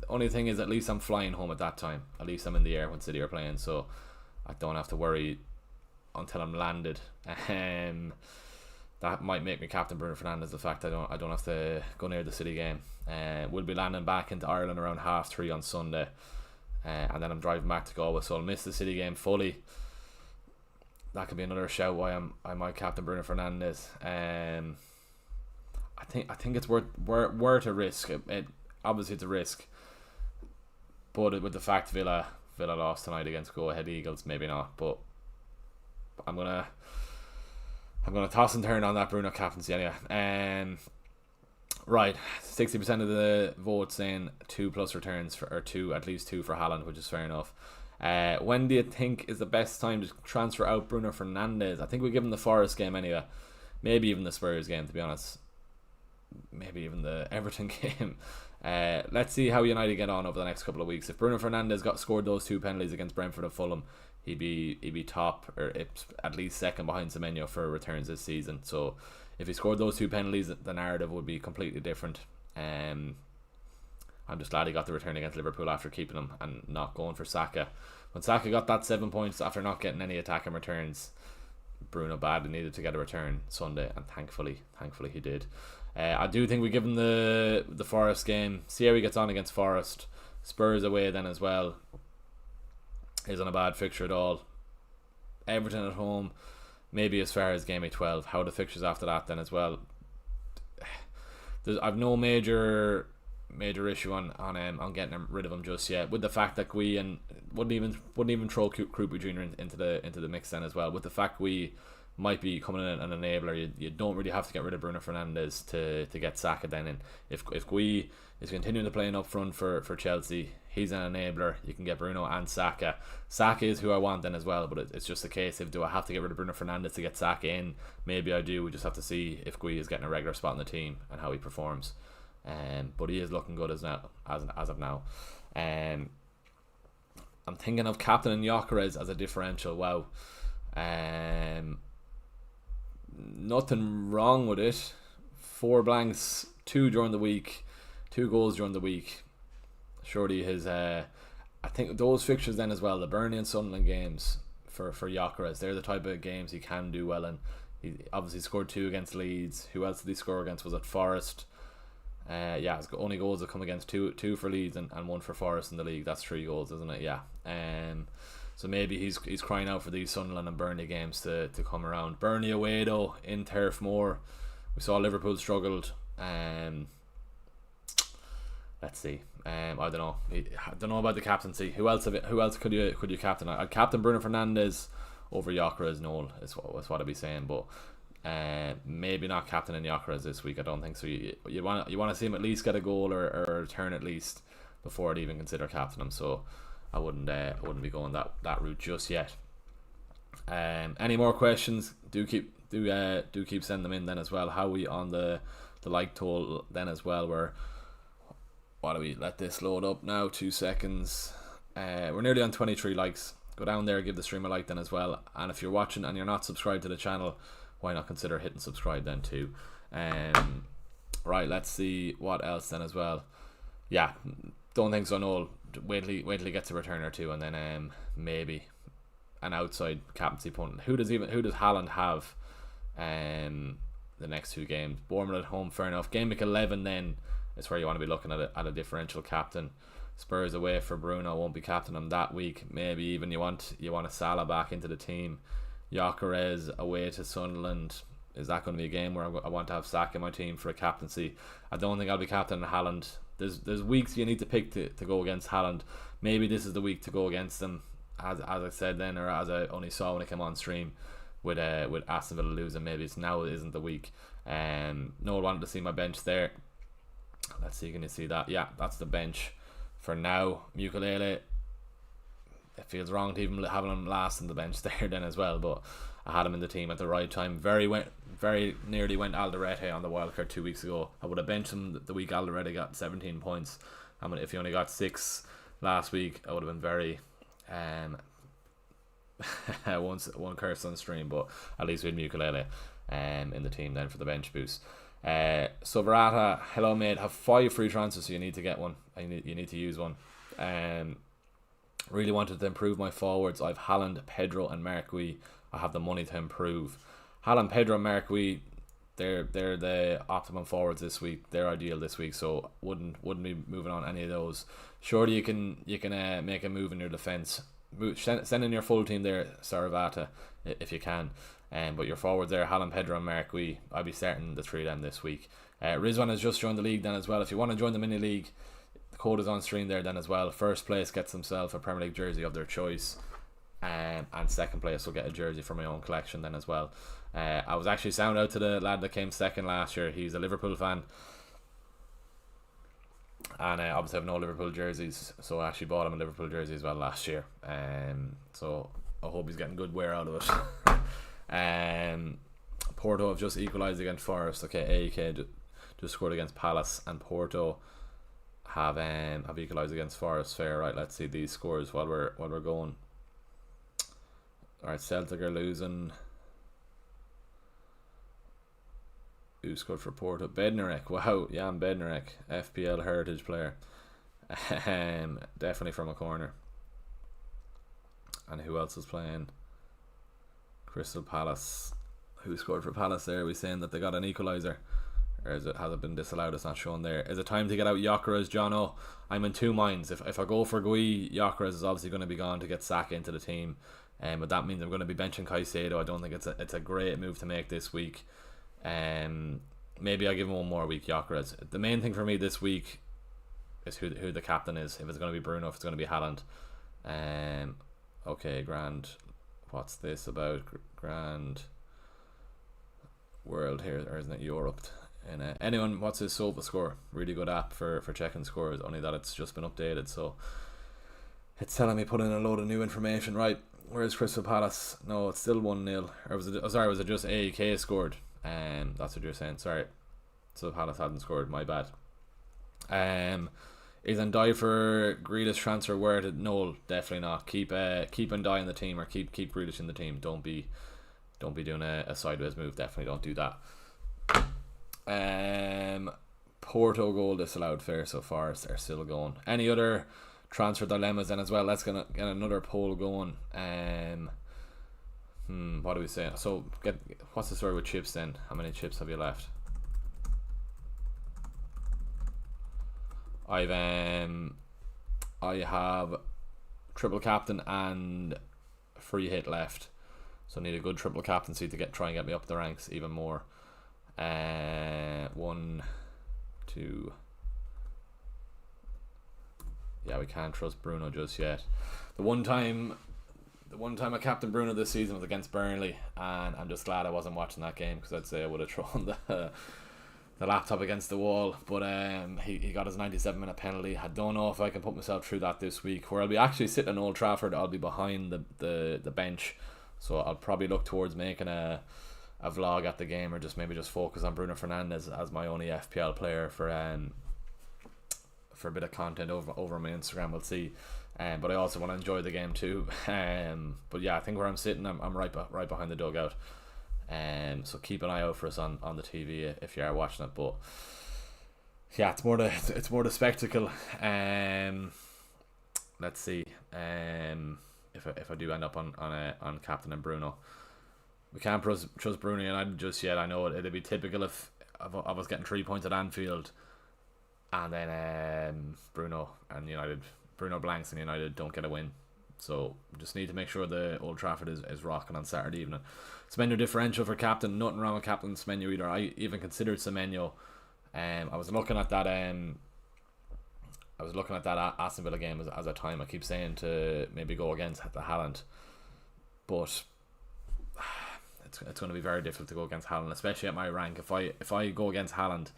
Only thing is, at least I'm flying home at that time. At least I'm in the air when City are playing, so I don't have to worry until I'm landed. That might make me captain Bruno Fernandes. The fact I don't have to go near the City game. We'll be landing back into Ireland around 3:30 on Sunday. And then I'm driving back to Galway, so I'll miss the City game fully. That could be another shout why I might captain Bruno Fernandes. I think it's worth a risk. It obviously it's a risk, but with the fact Villa lost tonight against Go Ahead Eagles, maybe not. But I'm gonna toss and turn on that Bruno captaincy anyway. Right, 60% of the votes saying 2+ returns at least two for Haaland, which is fair enough. When do you think is the best time to transfer out Bruno Fernandes? I think we give him the Forest game anyway. Maybe even the Spurs game, to be honest. Maybe even the Everton game. Let's see how United get on over the next couple of weeks. If Bruno Fernandes scored those 2 penalties against Brentford and Fulham, he'd be top, or at least second behind Semenyo for returns this season. So if he scored those 2 penalties, the narrative would be completely different. I'm just glad he got the return against Liverpool after keeping him and not going for Saka. When Saka got that 7 points after not getting any attacking returns, Bruno badly needed to get a return Sunday, and thankfully he did. I do think we give him the Forest game. See how he gets on against Forest. Spurs away then as well. Isn't a bad fixture at all. Everton at home. Maybe as far as game week 12. How are the fixtures after that then as well? I've no major issue on getting rid of him just yet. With the fact that Gui wouldn't even throw Krupa Jr. into the mix then as well. With the fact Gui might be coming in an enabler, you don't really have to get rid of Bruno Fernandes to get Saka then in. If Gui is continuing to play up front for Chelsea, he's an enabler. You can get Bruno and Saka. Saka is who I want then as well, but it's just a case of, do I have to get rid of Bruno Fernandes to get Saka in? Maybe I do. We just have to see if Gui is getting a regular spot in the team and how he performs. But he is looking good as of now. I'm thinking of captaining Gyökeres as a differential. Wow. Nothing wrong with it. 4 blanks, 2 during the week, 2 goals during the week. Surely his I think those fixtures then as well, the Burnley and Sunderland games for Gyökeres, they're the type of games he can do well in. He obviously scored 2 against Leeds. Who else did he score against? Was it Forest? His only goals have come against two for Leeds and 1 for Forest in the league. That's 3 goals, isn't it? Yeah. So maybe he's crying out for these Sunderland and Burnley games to come around. Burnley away though, in Turf Moor. We saw Liverpool struggled. Let's see. I don't know. I don't know about the captaincy. Who else could you captain? I'd captain Bruno Fernandes over Gyökeres. Noel is what I'd be saying, but maybe not captaining Gyökeres this week. I don't think so. You want to see him at least get a goal or a return at least before I'd even consider captaining him. So I wouldn't be going that route just yet. Any more questions? Do keep sending them in then as well. How are we on the like toll then as well? Why do we let this load up now? 2 seconds. We're nearly on 23 likes. Go down there, give the stream a like then as well. And if you're watching and you're not subscribed to the channel, why not consider hitting subscribe then too? Right, let's see what else then as well. Yeah, don't think so. No, wait till he gets a return or 2, and then maybe an outside captaincy punt. Who does Haaland have? The next 2 games. Bournemouth at home, fair enough. Game week 11 then is where you want to be looking at a differential captain. Spurs away for Bruno, won't be captain him that week. Maybe even you want a Salah back into the team. Gyökeres away to Sunderland. Is that going to be a game where I want to have Saka in my team for a captaincy? I don't think I'll be captaining Haaland. There's weeks you need to pick to go against Haaland. Maybe this is the week to go against him, as I said then, or as I only saw when I came on stream. with Aston Villa losing. Maybe it's now isn't the week. Noel wanted to see my bench there. Let's see, can you see that? Yeah, that's the bench for now. Mukulele, it feels wrong to even have him last in the bench there then as well, but I had him in the team at the right time. Very nearly went Alderete on the wildcard 2 weeks ago. I would have benched him the week Alderete got 17 points. I mean, if he only got 6 last week, I would have been very one curse on stream, but at least we had Mukulele in the team then for the bench boost. So Verata, hello mate, have 5 free transfers, so you need to get one. You need to use one. Really wanted to improve my forwards. I've Haaland, Pedro and Marquis. I have the money to improve. Haaland, Pedro and Marquis, they're the optimum forwards this week. They're ideal this week, so wouldn't be moving on any of those. Surely you can make a move in your defence. Send in your full team there, Saravata, if you can. But your forwards there, Haaland, Pedro and Marquis, I'll be starting the 3 of them this week. Rizwan has just joined the league then as well. If you want to join the mini league, the code is on stream there then as well. First place gets themselves a Premier League jersey of their choice, and second place will get a jersey from my own collection then as well. I was actually sound out to the lad that came second last year. He's a Liverpool fan, and obviously I have no Liverpool jerseys, so I actually bought him a Liverpool jersey as well last year. So I hope he's getting good wear out of it. Porto have just equalised against Forest. Okay, AEK just scored against Palace, and Porto have equalised against Forest. Fair, right? Let's see these scores while we're going. All right, Celtic are losing. Who scored for Porto? Bednarek. Wow, Jan Bednarek, FPL heritage player. Definitely from a corner. And who else is playing? Crystal Palace. Who scored for Palace there? Are we saying that they got an equaliser? Or has it been disallowed? It's not shown there. Is it time to get out Gyökeres, John O? I'm in two minds. If I go for Gui, Gyökeres is obviously going to be gone to get Saka into the team. But that means I'm going to be benching Caicedo. I don't think it's a great move to make this week. Maybe I'll give him one more week, Gyökeres. The main thing for me this week is who the captain is. If it's going to be Bruno, if it's going to be Haaland. Okay, grand. What's this about? Grand world here, or isn't it Europe? And anyone, what's his Sofa score? Really good app for checking scores, only that it's just been updated, so it's telling me put in a load of new information. Right, where's Crystal Palace? No, it's still 1-0. Or was it? Oh, sorry, was it just AEK scored? That's what you're saying. Sorry, so Palace hadn't scored. My bad. Is Ndiaye for Grealish transfer worded? No, definitely not. Keep Ndiaye in the team, or keep Grealish in the team. Don't be doing a sideways move. Definitely don't do that. Porto goal disallowed. Fair, so far they're still going. Any other transfer dilemmas then as well? Let's get another poll going. What do we say? So what's the story with chips then? How many chips have you left? I have triple captain and free hit left, so I need a good triple captaincy to try and get me up the ranks even more. 1, 2. Yeah, we can't trust Bruno just yet. The one time I captained Bruno this season was against Burnley, and I'm just glad I wasn't watching that game, because I'd say I would have thrown the laptop against the wall. But he got his 97-minute penalty. I don't know if I can put myself through that this week, where I'll be actually sitting in Old Trafford. I'll be behind the bench, so I'll probably look towards making a vlog at the game, or maybe just focus on Bruno Fernandes as my only FPL player for a bit of content over my Instagram. We'll see. But I also want to enjoy the game too. But yeah, I think where I'm sitting, I'm right behind the dugout. So keep an eye out for us on the TV if you are watching it. But yeah, it's more the spectacle. Let's see. If I do end up on captain and Bruno, we can't trust Bruno United just yet. I know it'd be typical if of us getting 3 points at Anfield, and then Bruno blanks and United don't get a win. So just need to make sure the Old Trafford is rocking on Saturday evening. Semenyo differential for captain. Nothing wrong with captain Semenyo either. I even considered Semenyo. I was looking at that Aston Villa game as a time. I keep saying to maybe go against the Haaland, but it's going to be very difficult to go against Haaland, especially at my rank. If I go against Haaland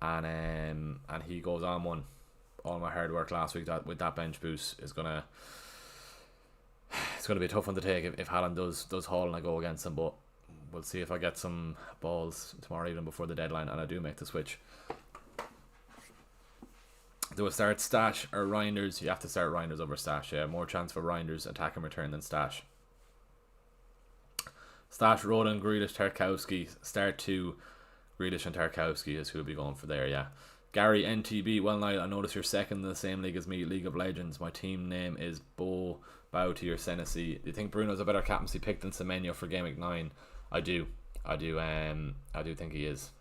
and he goes on one, all my hard work last week with that bench boost is gonna be a tough one to take if Haaland does haul and I go against him. But we'll see if I get some balls tomorrow evening before the deadline and I do make the switch. Do I start Stash or Reinders? You have to start Reinders over Stash. Yeah, more chance for Reinders attack and return than Stash. Stash, Roden, Grealish, Tarkowski. Start 2, Grealish and Tarkowski is who will be going for there, yeah. Gary NTB, well Niall, I notice you're second in the same league as me, League of Legends. My team name is Bow to your Senesi. Do you think Bruno's a better captaincy pick than Semenyo for Game Week 9? I do think he is.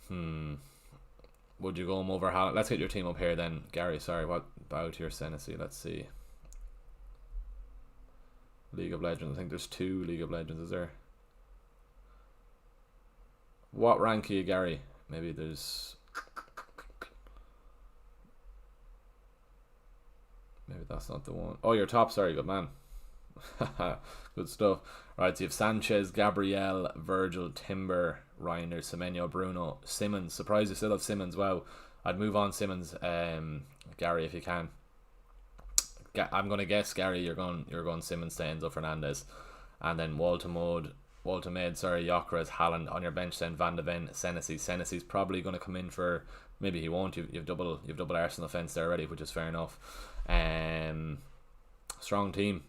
Would you go him over Haaland? Let's get your team up here then, Gary. Sorry, what Bow to your Senesi? Let's see. League of Legends. I think there's 2 League of Legends, is there? What rank are you, Gary? Maybe there's... Maybe that's not the one. Oh, you're top. Sorry, good man. Good stuff. Right, so you have Sanchez, Gabriel, Virgil, Timber, Reiner, Semenyo, Bruno, Simmons. Surprised you still have Simmons. Wow. I'd move on Simmons, Gary, if you can. I'm gonna guess, Gary, you're going Simmons to Enzo Fernandez, and then Waltermade, Gyökeres, Haaland on your bench. Then Van de Ven, Senesi's probably gonna come in for, maybe he won't. You've double Arsenal offense there already, which is fair enough. Strong team.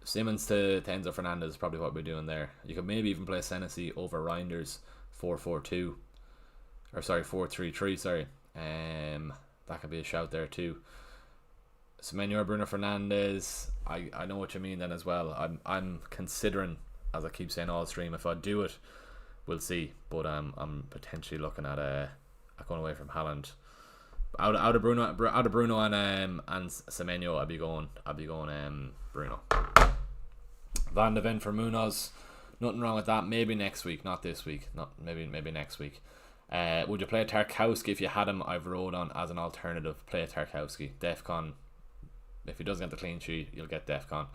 Simmons to Enzo Fernandez is probably what we're doing there. You could maybe even play Senesi over Reinders 4-4-2, or sorry 4-3-3. Sorry, that could be a shout there too. Semenyo, Bruno Fernandes. I know what you mean then as well. I'm considering, as I keep saying all stream, if I do it, we'll see. But I'm potentially looking at going away from Haaland. Out of Bruno and Semenyo, I'd be going Bruno. Van de Ven for Munoz. Nothing wrong with that. Maybe next week, not this week. Maybe next week. Would you play Tarkowski if you had him? I've rolled on as an alternative. Play Tarkowski. Defcon. If he does get the clean sheet, you'll get Defcon.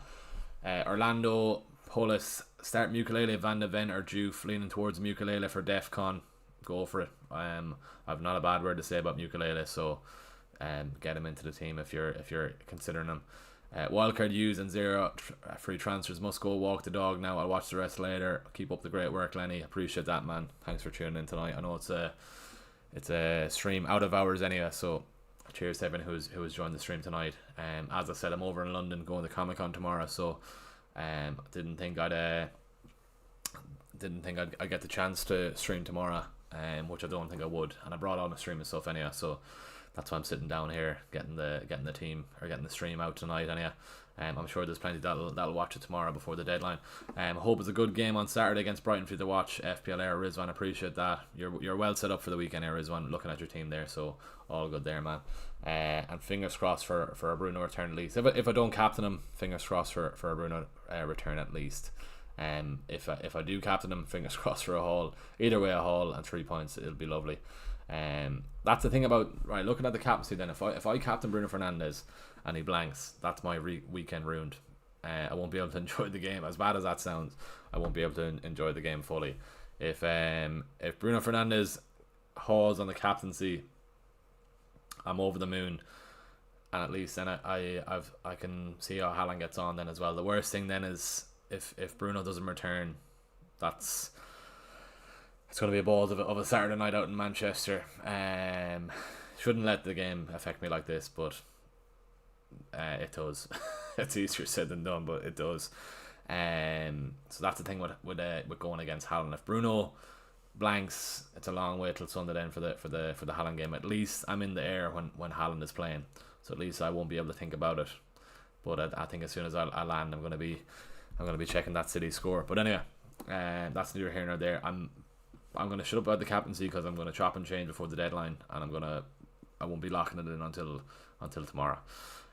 Orlando, Polis, start Mukulele, Van de Ven or Juve. Leaning towards Mukulele for Defcon. Go for it. I've not a bad word to say about Mukulele, so get him into the team if you're considering him. Wildcard use and 0 free transfers. Must go walk the dog now. I'll watch the rest later. Keep up the great work, Lenny. Appreciate that, man. Thanks for tuning in tonight. I know it's a stream out of hours anyway, so cheers to everyone who's joined the stream tonight. As I said, I'm over in London going to Comic-Con tomorrow, so didn't think I'd get the chance to stream tomorrow, which I don't think I would, and I brought all my streaming stuff anyway, so that's why I'm sitting down here getting the team or getting the stream out tonight anyway. I'm sure there's plenty that'll watch it tomorrow before the deadline. I hope it's a good game on Saturday against Brighton for you to watch. FPL Air Rizwan, appreciate that. You're well set up for the weekend, Air Rizwan, looking at your team there, so all good there, man. And fingers crossed for a Bruno return at least. If I don't captain him, fingers crossed for a Bruno return at least. If I do captain him, fingers crossed for a haul. Either way, a haul and 3 points, it'll be lovely. That's the thing about looking at the captaincy. Then if I captain Bruno Fernandes and he blanks, that's my weekend ruined. I won't be able to enjoy the game. As bad as that sounds, I won't be able to enjoy the game fully. If Bruno Fernandes hauls on the captaincy, I'm over the moon, and at least then I can see how Haaland gets on then as well. The worst thing then is if Bruno doesn't return, it's going to be a balls of a Saturday night out in Manchester. Shouldn't let the game affect me like this, but it does. It's easier said than done, but it does. So that's the thing with going against Haaland. If Bruno blanks, it's a long way till Sunday then for the Haaland game. At least I'm in the air when Haaland is playing, so at least I won't be able to think about it. But I think as soon as I land, I'm gonna be checking that City score. But anyway, that's neither here nor there. I'm gonna shut up about the captaincy because I'm gonna chop and change before the deadline, and I won't be locking it in until tomorrow.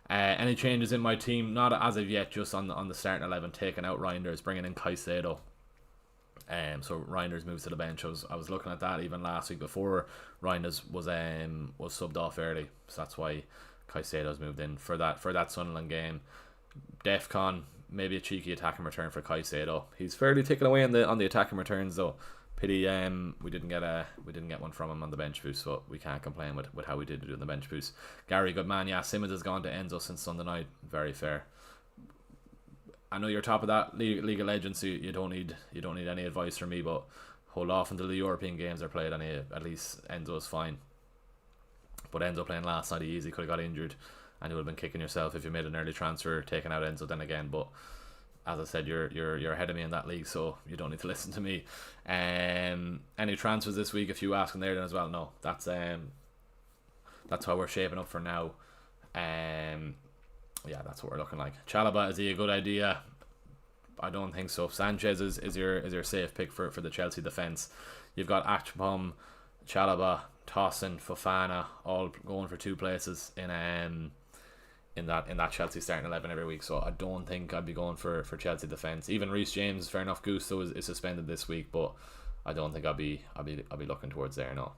Any changes in my team? Not as of yet. Just on the starting 11, taking out Reinders, bringing in Caicedo. So Reinders moves to the bench. I was looking at that even last week before Reinders was subbed off early, so that's why Caicedo's moved in for that Sunderland game. Defcon maybe a cheeky attacking return for Caicedo. He's fairly ticking away on the attacking returns though. Pity we didn't get one from him on the bench boost, so we can't complain with how we did do on the bench boost. Gary, good man. Yeah, Simmons has gone to Enzo since Sunday night. Very fair. I know you're top of that League of Legends, so you don't need any advice from me, but hold off until the European games are played. At least Enzo's fine. But Enzo playing last night, he easily could have got injured, and you would have been kicking yourself if you made an early transfer, taking out Enzo then again. But as I said, you're ahead of me in that league, so you don't need to listen to me. Any transfers this week? If you asking there then as well, no. That's how we're shaping up for now. Yeah, that's what we're looking like. Chalobah, is he a good idea? I don't think so. Sanchez is your safe pick for the Chelsea defence. You've got Akpom, Chalobah, Tossin, Fofana, all going for 2 places in that Chelsea starting 11 every week. So I don't think I'd be going for Chelsea defence. Even Reece James, fair enough, Gusto is suspended this week, but I don't think I'll be looking towards there, no.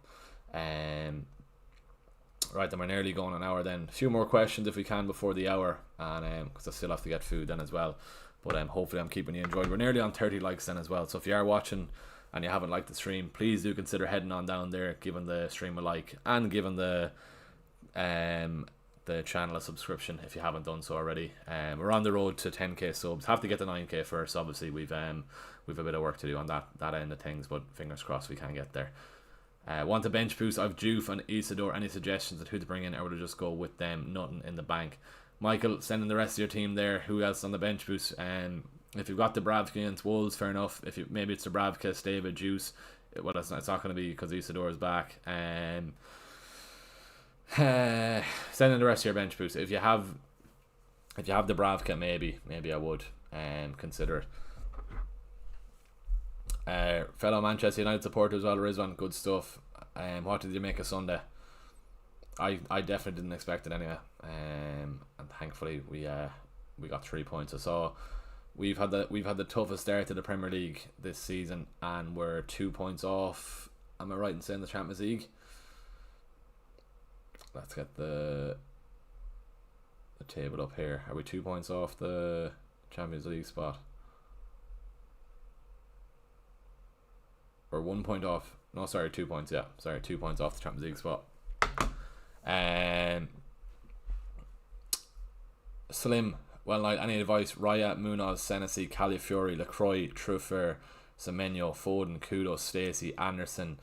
Right, then we're nearly going an hour then. A few more questions if we can before the hour, and because I still have to get food then as well. But hopefully I'm keeping you enjoyed. We're nearly on 30 likes then as well. So if you are watching and you haven't liked the stream, please do consider heading on down there, giving the stream a like, and giving the channel a subscription if you haven't done so already. We're on the road to 10k subs. Have to get to 9k first. Obviously we've a bit of work to do on that end of things, but fingers crossed we can get there. Want a bench boost? I've Juve and Isidore. Any suggestions on who to bring in, or to just go with them? Nothing in the bank. Michael, sending the rest of your team there. Who else on the bench boost? If you've got Dubravka against Wolves, fair enough. Maybe it's Dubravka, Stava, Juice. Well, it's not going to be because Isidore is back. Sending the rest of your bench boost. If you have Dubravka, maybe I would consider it. Fellow Manchester United supporter as well, Rizwan, good stuff. What did you make of Sunday? I definitely didn't expect it anyway. And thankfully we got 3 points. I saw we've had the toughest start to the Premier League this season, and we're 2 points off. Am I right in saying the Champions League? Let's get the table up here. Are we 2 points off the Champions League spot? Or 1 point off? No, sorry, 2 points. Yeah, sorry, 2 points off the Champions League spot. Slim, well, night. Any advice? Raya, Munoz, Senesi, Calafiori, Lacroix, Truffer, Semenyo, Foden, Kudos, Stacey, Anderson,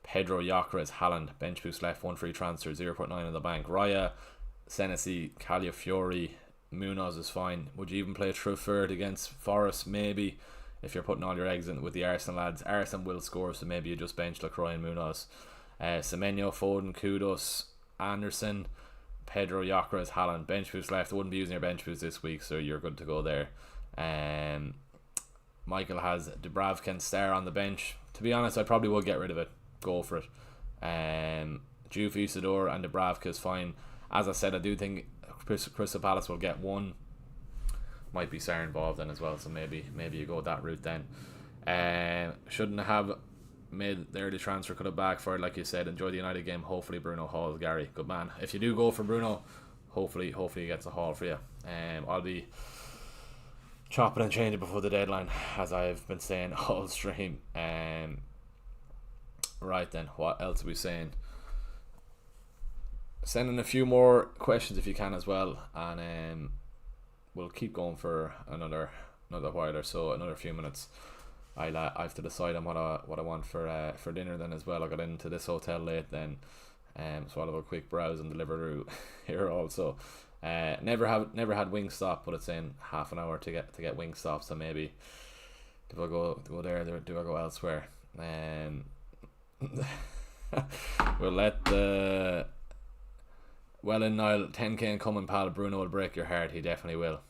Pedro, Gyökeres, Haaland. Bench boost left, 1 free transfer, 0.9 in the bank. Raya, Senesi, Calafiori, Munoz is fine. Would you even play Truffer against Forest? Maybe, if you're putting all your eggs in with the Arsenal lads. Arsenal will score, so maybe you just bench Lacroix and Munoz. Semenyo, Foden, Kudos, Anderson, Pedro, Gyökeres, Haaland. Bench boost left. I wouldn't be using your bench boost this week, so you're good to go there. Michael has Dubravka and Star on the bench. To be honest, I probably would get rid of it. Go for it. Juve, Isidore and Dubravka is fine. As I said, I do think Crystal Palace will get one. Might be Sarr involved then as well, so maybe you go that route then. Shouldn't have made the early transfer, could have backfired like you said. Enjoy the United game. Hopefully Bruno hauls. Gary, good man. If you do go for Bruno, hopefully he gets a haul for you. I'll be chopping and changing before the deadline, as I've been saying all stream. Right then, what else are we saying? Send in a few more questions if you can as well, and we'll keep going for another while or so, another few minutes. I have to decide on what I want for dinner then as well. I got into this hotel late then, so I'll have a quick browse on Deliveroo here also. Never had Wingstop, but it's in half an hour to get Wingstop, so maybe do I go there? Do I go elsewhere? We'll let the well in Niall 10k and coming pal. Bruno will break your heart. He definitely will.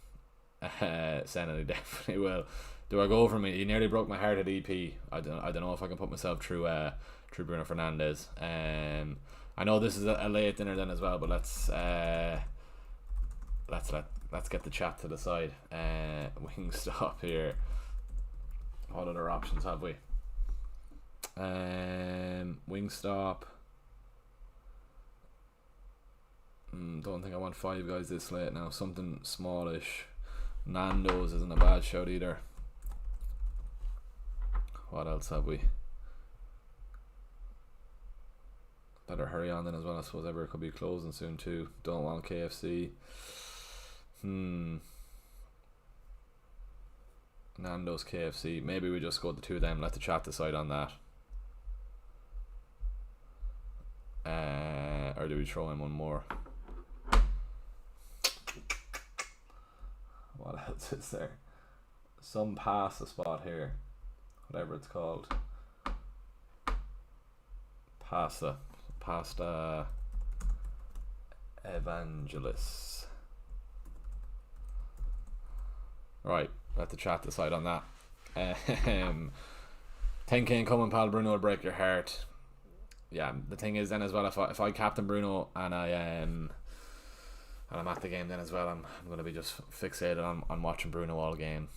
Senna, he definitely will. Do I go for me? He nearly broke my heart at EP. I don't know if I can put myself through Bruno Fernandes. I know this is a late dinner then as well, but let's get the chat to the side. Wingstop here. What other options have we? Wingstop. Don't think I want Five Guys this late now. Something smallish. Nando's isn't a bad shout either. What else have we? Better hurry on then as well. I suppose Ever could be closing soon too. Don't want KFC. Nando's, KFC. Maybe we just go the two of them. Let the chat decide on that. Or do we throw in one more? What else is there? Some pasta spot here. Whatever it's called. Pasta Evangelists. Right, let the chat decide on that. 10k coming, pal. Bruno will break your heart. Yeah, the thing is then as well, if I captain Bruno and I'm at the game then as well, I'm going to be just fixated on watching Bruno all game.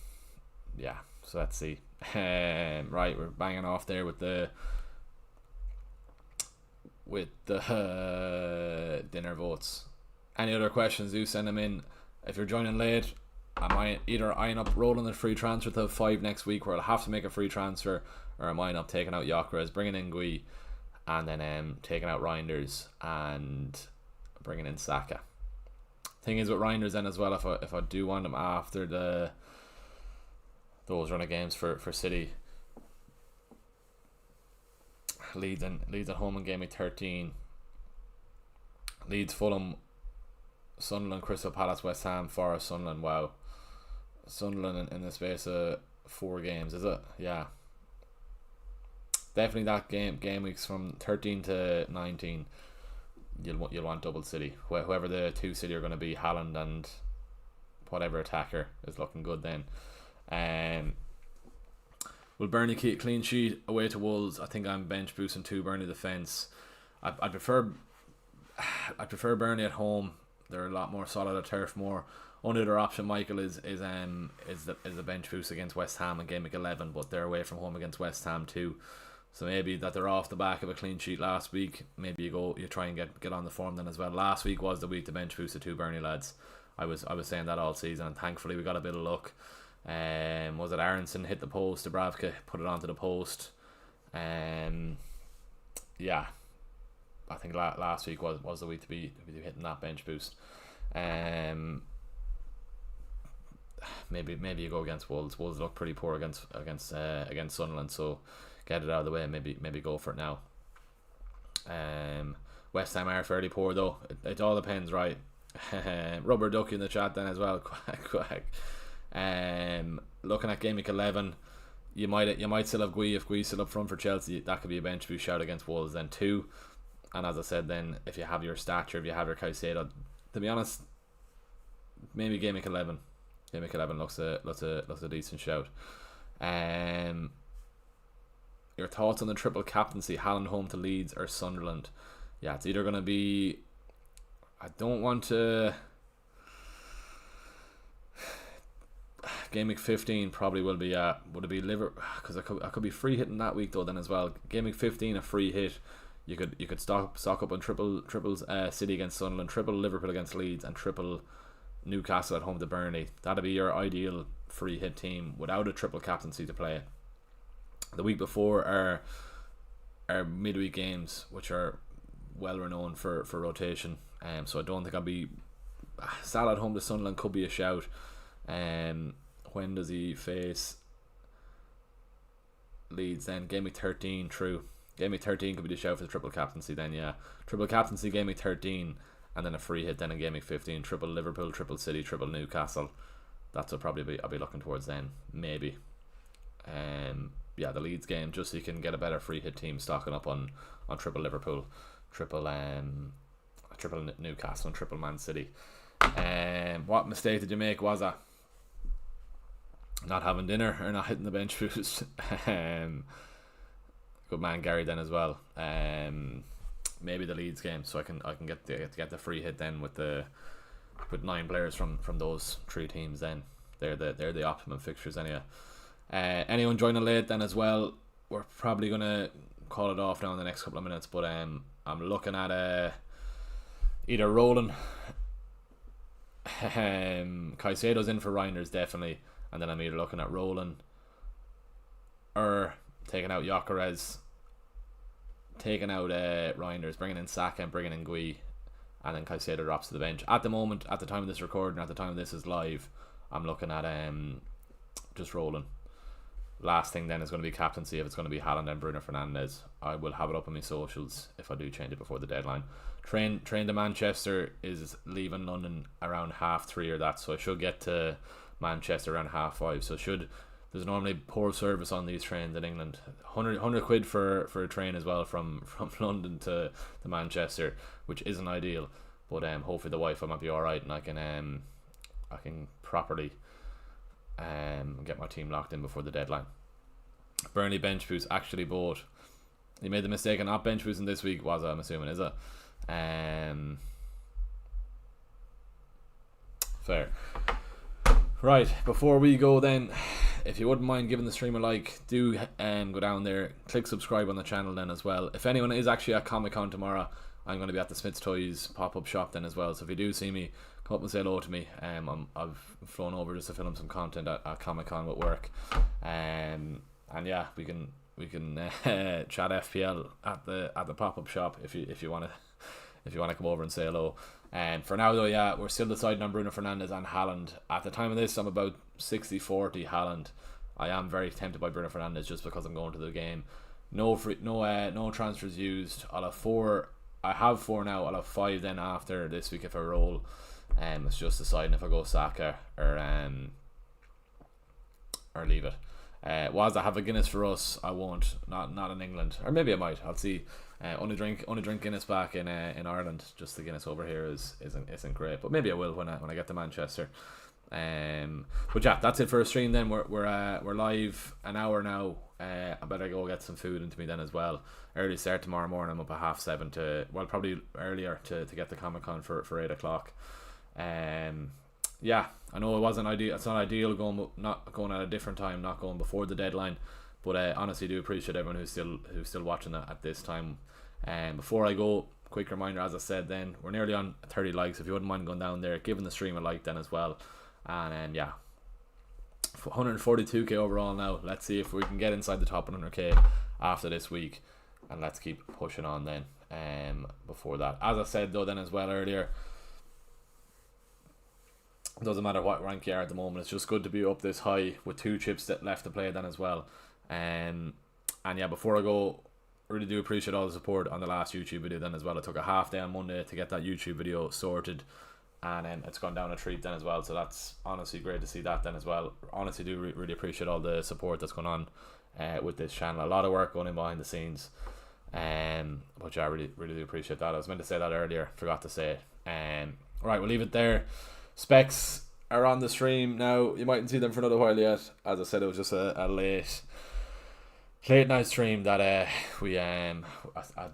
Yeah, so let's see. Right, we're banging off there with the dinner votes. Any other questions, do send them in. If you're joining late, I might either eyeing up rolling the free transfer to 5 next week, where I'll have to make a free transfer, or am I up taking out Gyökeres, bringing in Gui, and then taking out Reinders and bringing in Saka. Thing is with Reinders then as well, if I do want him after those run of games for City, Leeds at home in game week 13, Leeds, Fulham, Sunderland, Crystal Palace, West Ham, Forest, Sunderland. Wow, Sunderland in the space of 4 games, is it? Yeah, definitely that game weeks from 13 to 19. You'll want double City. Whoever the 2 City are going to be, Haaland and whatever attacker is looking good then. Will Burnley keep clean sheet away to Wolves? I think I'm bench boosting 2 Burnley defence. I prefer Burnley at home. They're a lot more solid at turf. Only other option, Michael, is the bench boost against West Ham in game week 11, but they're away from home against West Ham too. So maybe that they're off the back of a clean sheet last week. Maybe you try and get on the form then as well. Last week was the week to bench boost the 2 Burnley lads. I was saying that all season, and thankfully we got a bit of luck. Was it Aronson hit the post? Dubravka put it onto the post. Yeah, I think last week was the week to be hitting that bench boost. Maybe you go against Wolves. Wolves look pretty poor against Sunderland, so get it out of the way. Maybe go for it now. West Ham are fairly poor though. It all depends, right? Rubber Ducky in the chat then as well. Quack. Looking at game week 11, you might still have Gui. If Gui's still up front for Chelsea, that could be a bench boost shout against Wolves then too. And as I said, then if you have your stature, if you have your Caicedo, to be honest, maybe game week 11 looks a decent shout. Your thoughts on the triple captaincy, Haaland home to Leeds or Sunderland? Yeah, it's either going to be, I don't want to, game week 15 probably will be would it be Liverpool, because I could be free hitting that week though then as well. Game week 15 a free hit, you could stock up on triples City against Sunderland, triple Liverpool against Leeds, and triple Newcastle at home to Burnley. That'd be your ideal free hit team without a triple captaincy to play. The week before are midweek games, which are well renowned for rotation. So I don't think I'll be. Salah at home to Sunderland could be a shout. When does he face Leeds then? Game week 13, true. Game week 13 could be the shout for the triple captaincy then, yeah. Triple captaincy game week 13, and then a free hit then in game week 15. Triple Liverpool, triple City, triple Newcastle. That's what I'll be looking towards then, maybe. Yeah, the Leeds game, just so you can get a better free hit team stocking up on triple Liverpool, triple Newcastle, and triple Man City. What mistake did you make? Was that not having dinner or not hitting the bench boost? Good man Gary then as well. Maybe the Leeds game, so I can get the free hit then with 9 players from those 3 teams. Then they're the optimum fixtures anyway. Anyone joining late then as well, we're probably gonna call it off now in the next couple of minutes, but I'm looking at either rolling Caicedo's in for Reinders definitely, and then I'm either looking at rolling or taking out Gyökeres, taking out Reinders, bringing in Saka and bringing in Gui, and then Caicedo drops to the bench. At the moment, at the time of this recording, at the time of this is live, I'm looking at just rolling. Last thing then is going to be captaincy. If it's going to be Haaland and Bruno Fernandes, I will have it up on my socials if I do change it before the deadline. Train to Manchester is leaving London around 3:30 or that, so I should get to Manchester around 5:30. So there's normally poor service on these trains in England. 100 quid for a train as well from London to Manchester, which isn't ideal. But hopefully the Wi-Fi might be alright and I can properly get my team locked in before the deadline. Burnley bench boost actually bought. You made the mistake of not bench boosting this week, was it? I'm assuming, is it? Fair. Right, before we go then, if you wouldn't mind giving the stream a like, do go down there, click subscribe on the channel then as well. If anyone is actually at Comic Con tomorrow, I'm going to be at the Smith's Toys pop-up shop then as well, so if you do see me, come up and say hello to me. I've flown over just to film some content at Comic Con with work, and yeah, we can chat FPL at the pop-up shop if you want to come over and say hello. And for now though, yeah, we're still deciding on Bruno Fernandes and Haaland. At the time of this, I'm about 60-40 Haaland. I am very tempted by Bruno Fernandes just because I'm going to the game. No transfers used. I'll have 4. I have 4 now. I'll have 5 then after this week if I roll. It's just deciding if I go Saka or leave it. Was I have a Guinness for us? I won't. Not in England, or maybe I might. I'll see. Only drink Guinness back in Ireland. Just the Guinness over here isn't great, but maybe I will when I get to Manchester. But yeah, that's it for a stream. Then we're live an hour now. I better go get some food into me then as well. Early start tomorrow morning. I'm up at 7:30 to, well, probably earlier to get the Comic Con for 8 o'clock. Yeah, I know it wasn't ideal. It's not ideal not going at a different time, not going before the deadline. But I honestly do appreciate everyone who's still watching it at this time. Before I go, quick reminder, as I said, then we're nearly on 30 likes. If you wouldn't mind going down there, giving the stream a like then as well. And yeah, 142k overall now. Let's see if we can get inside the top 100k after this week, and let's keep pushing on then. Before that, as I said though then as well earlier, it doesn't matter what rank you are at the moment, it's just good to be up this high with 2 chips left to play then as well. And yeah, before I go, really do appreciate all the support on the last YouTube video then as well. I took a half day on Monday to get that YouTube video sorted, and it's gone down a treat then as well, so that's honestly great to see that then as well. Honestly do really appreciate all the support that's going on with this channel. A lot of work going in behind the scenes, but yeah, I really do appreciate that. I was meant to say that earlier, forgot to say it. Right, we'll leave it there. Specs are on the stream now. You mightn't see them for another while yet. As I said, it was just a late night stream that we there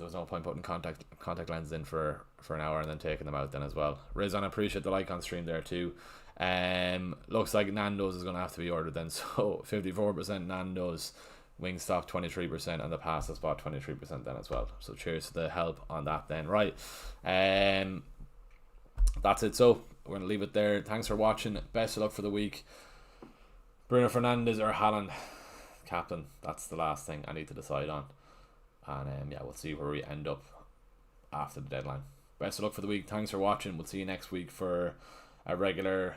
was no point putting contact lenses in for an hour and then taking them out then as well. Rizan, I appreciate the like on stream there too. Looks like Nando's is going to have to be ordered then. So 54% Nando's, Wingstop 23%, and the pasta spot 23% then as well. So cheers to the help on that then. Right, that's it. So we're going to leave it there. Thanks for watching. Best of luck for the week. Bruno Fernandes or Haaland captain, that's the last thing I need to decide on. And yeah, we'll see where we end up after the deadline. Best of luck for the week. Thanks for watching. We'll see you next week for a regular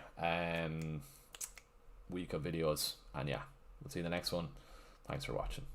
week of videos. And yeah, we'll see you in the next one. Thanks for watching.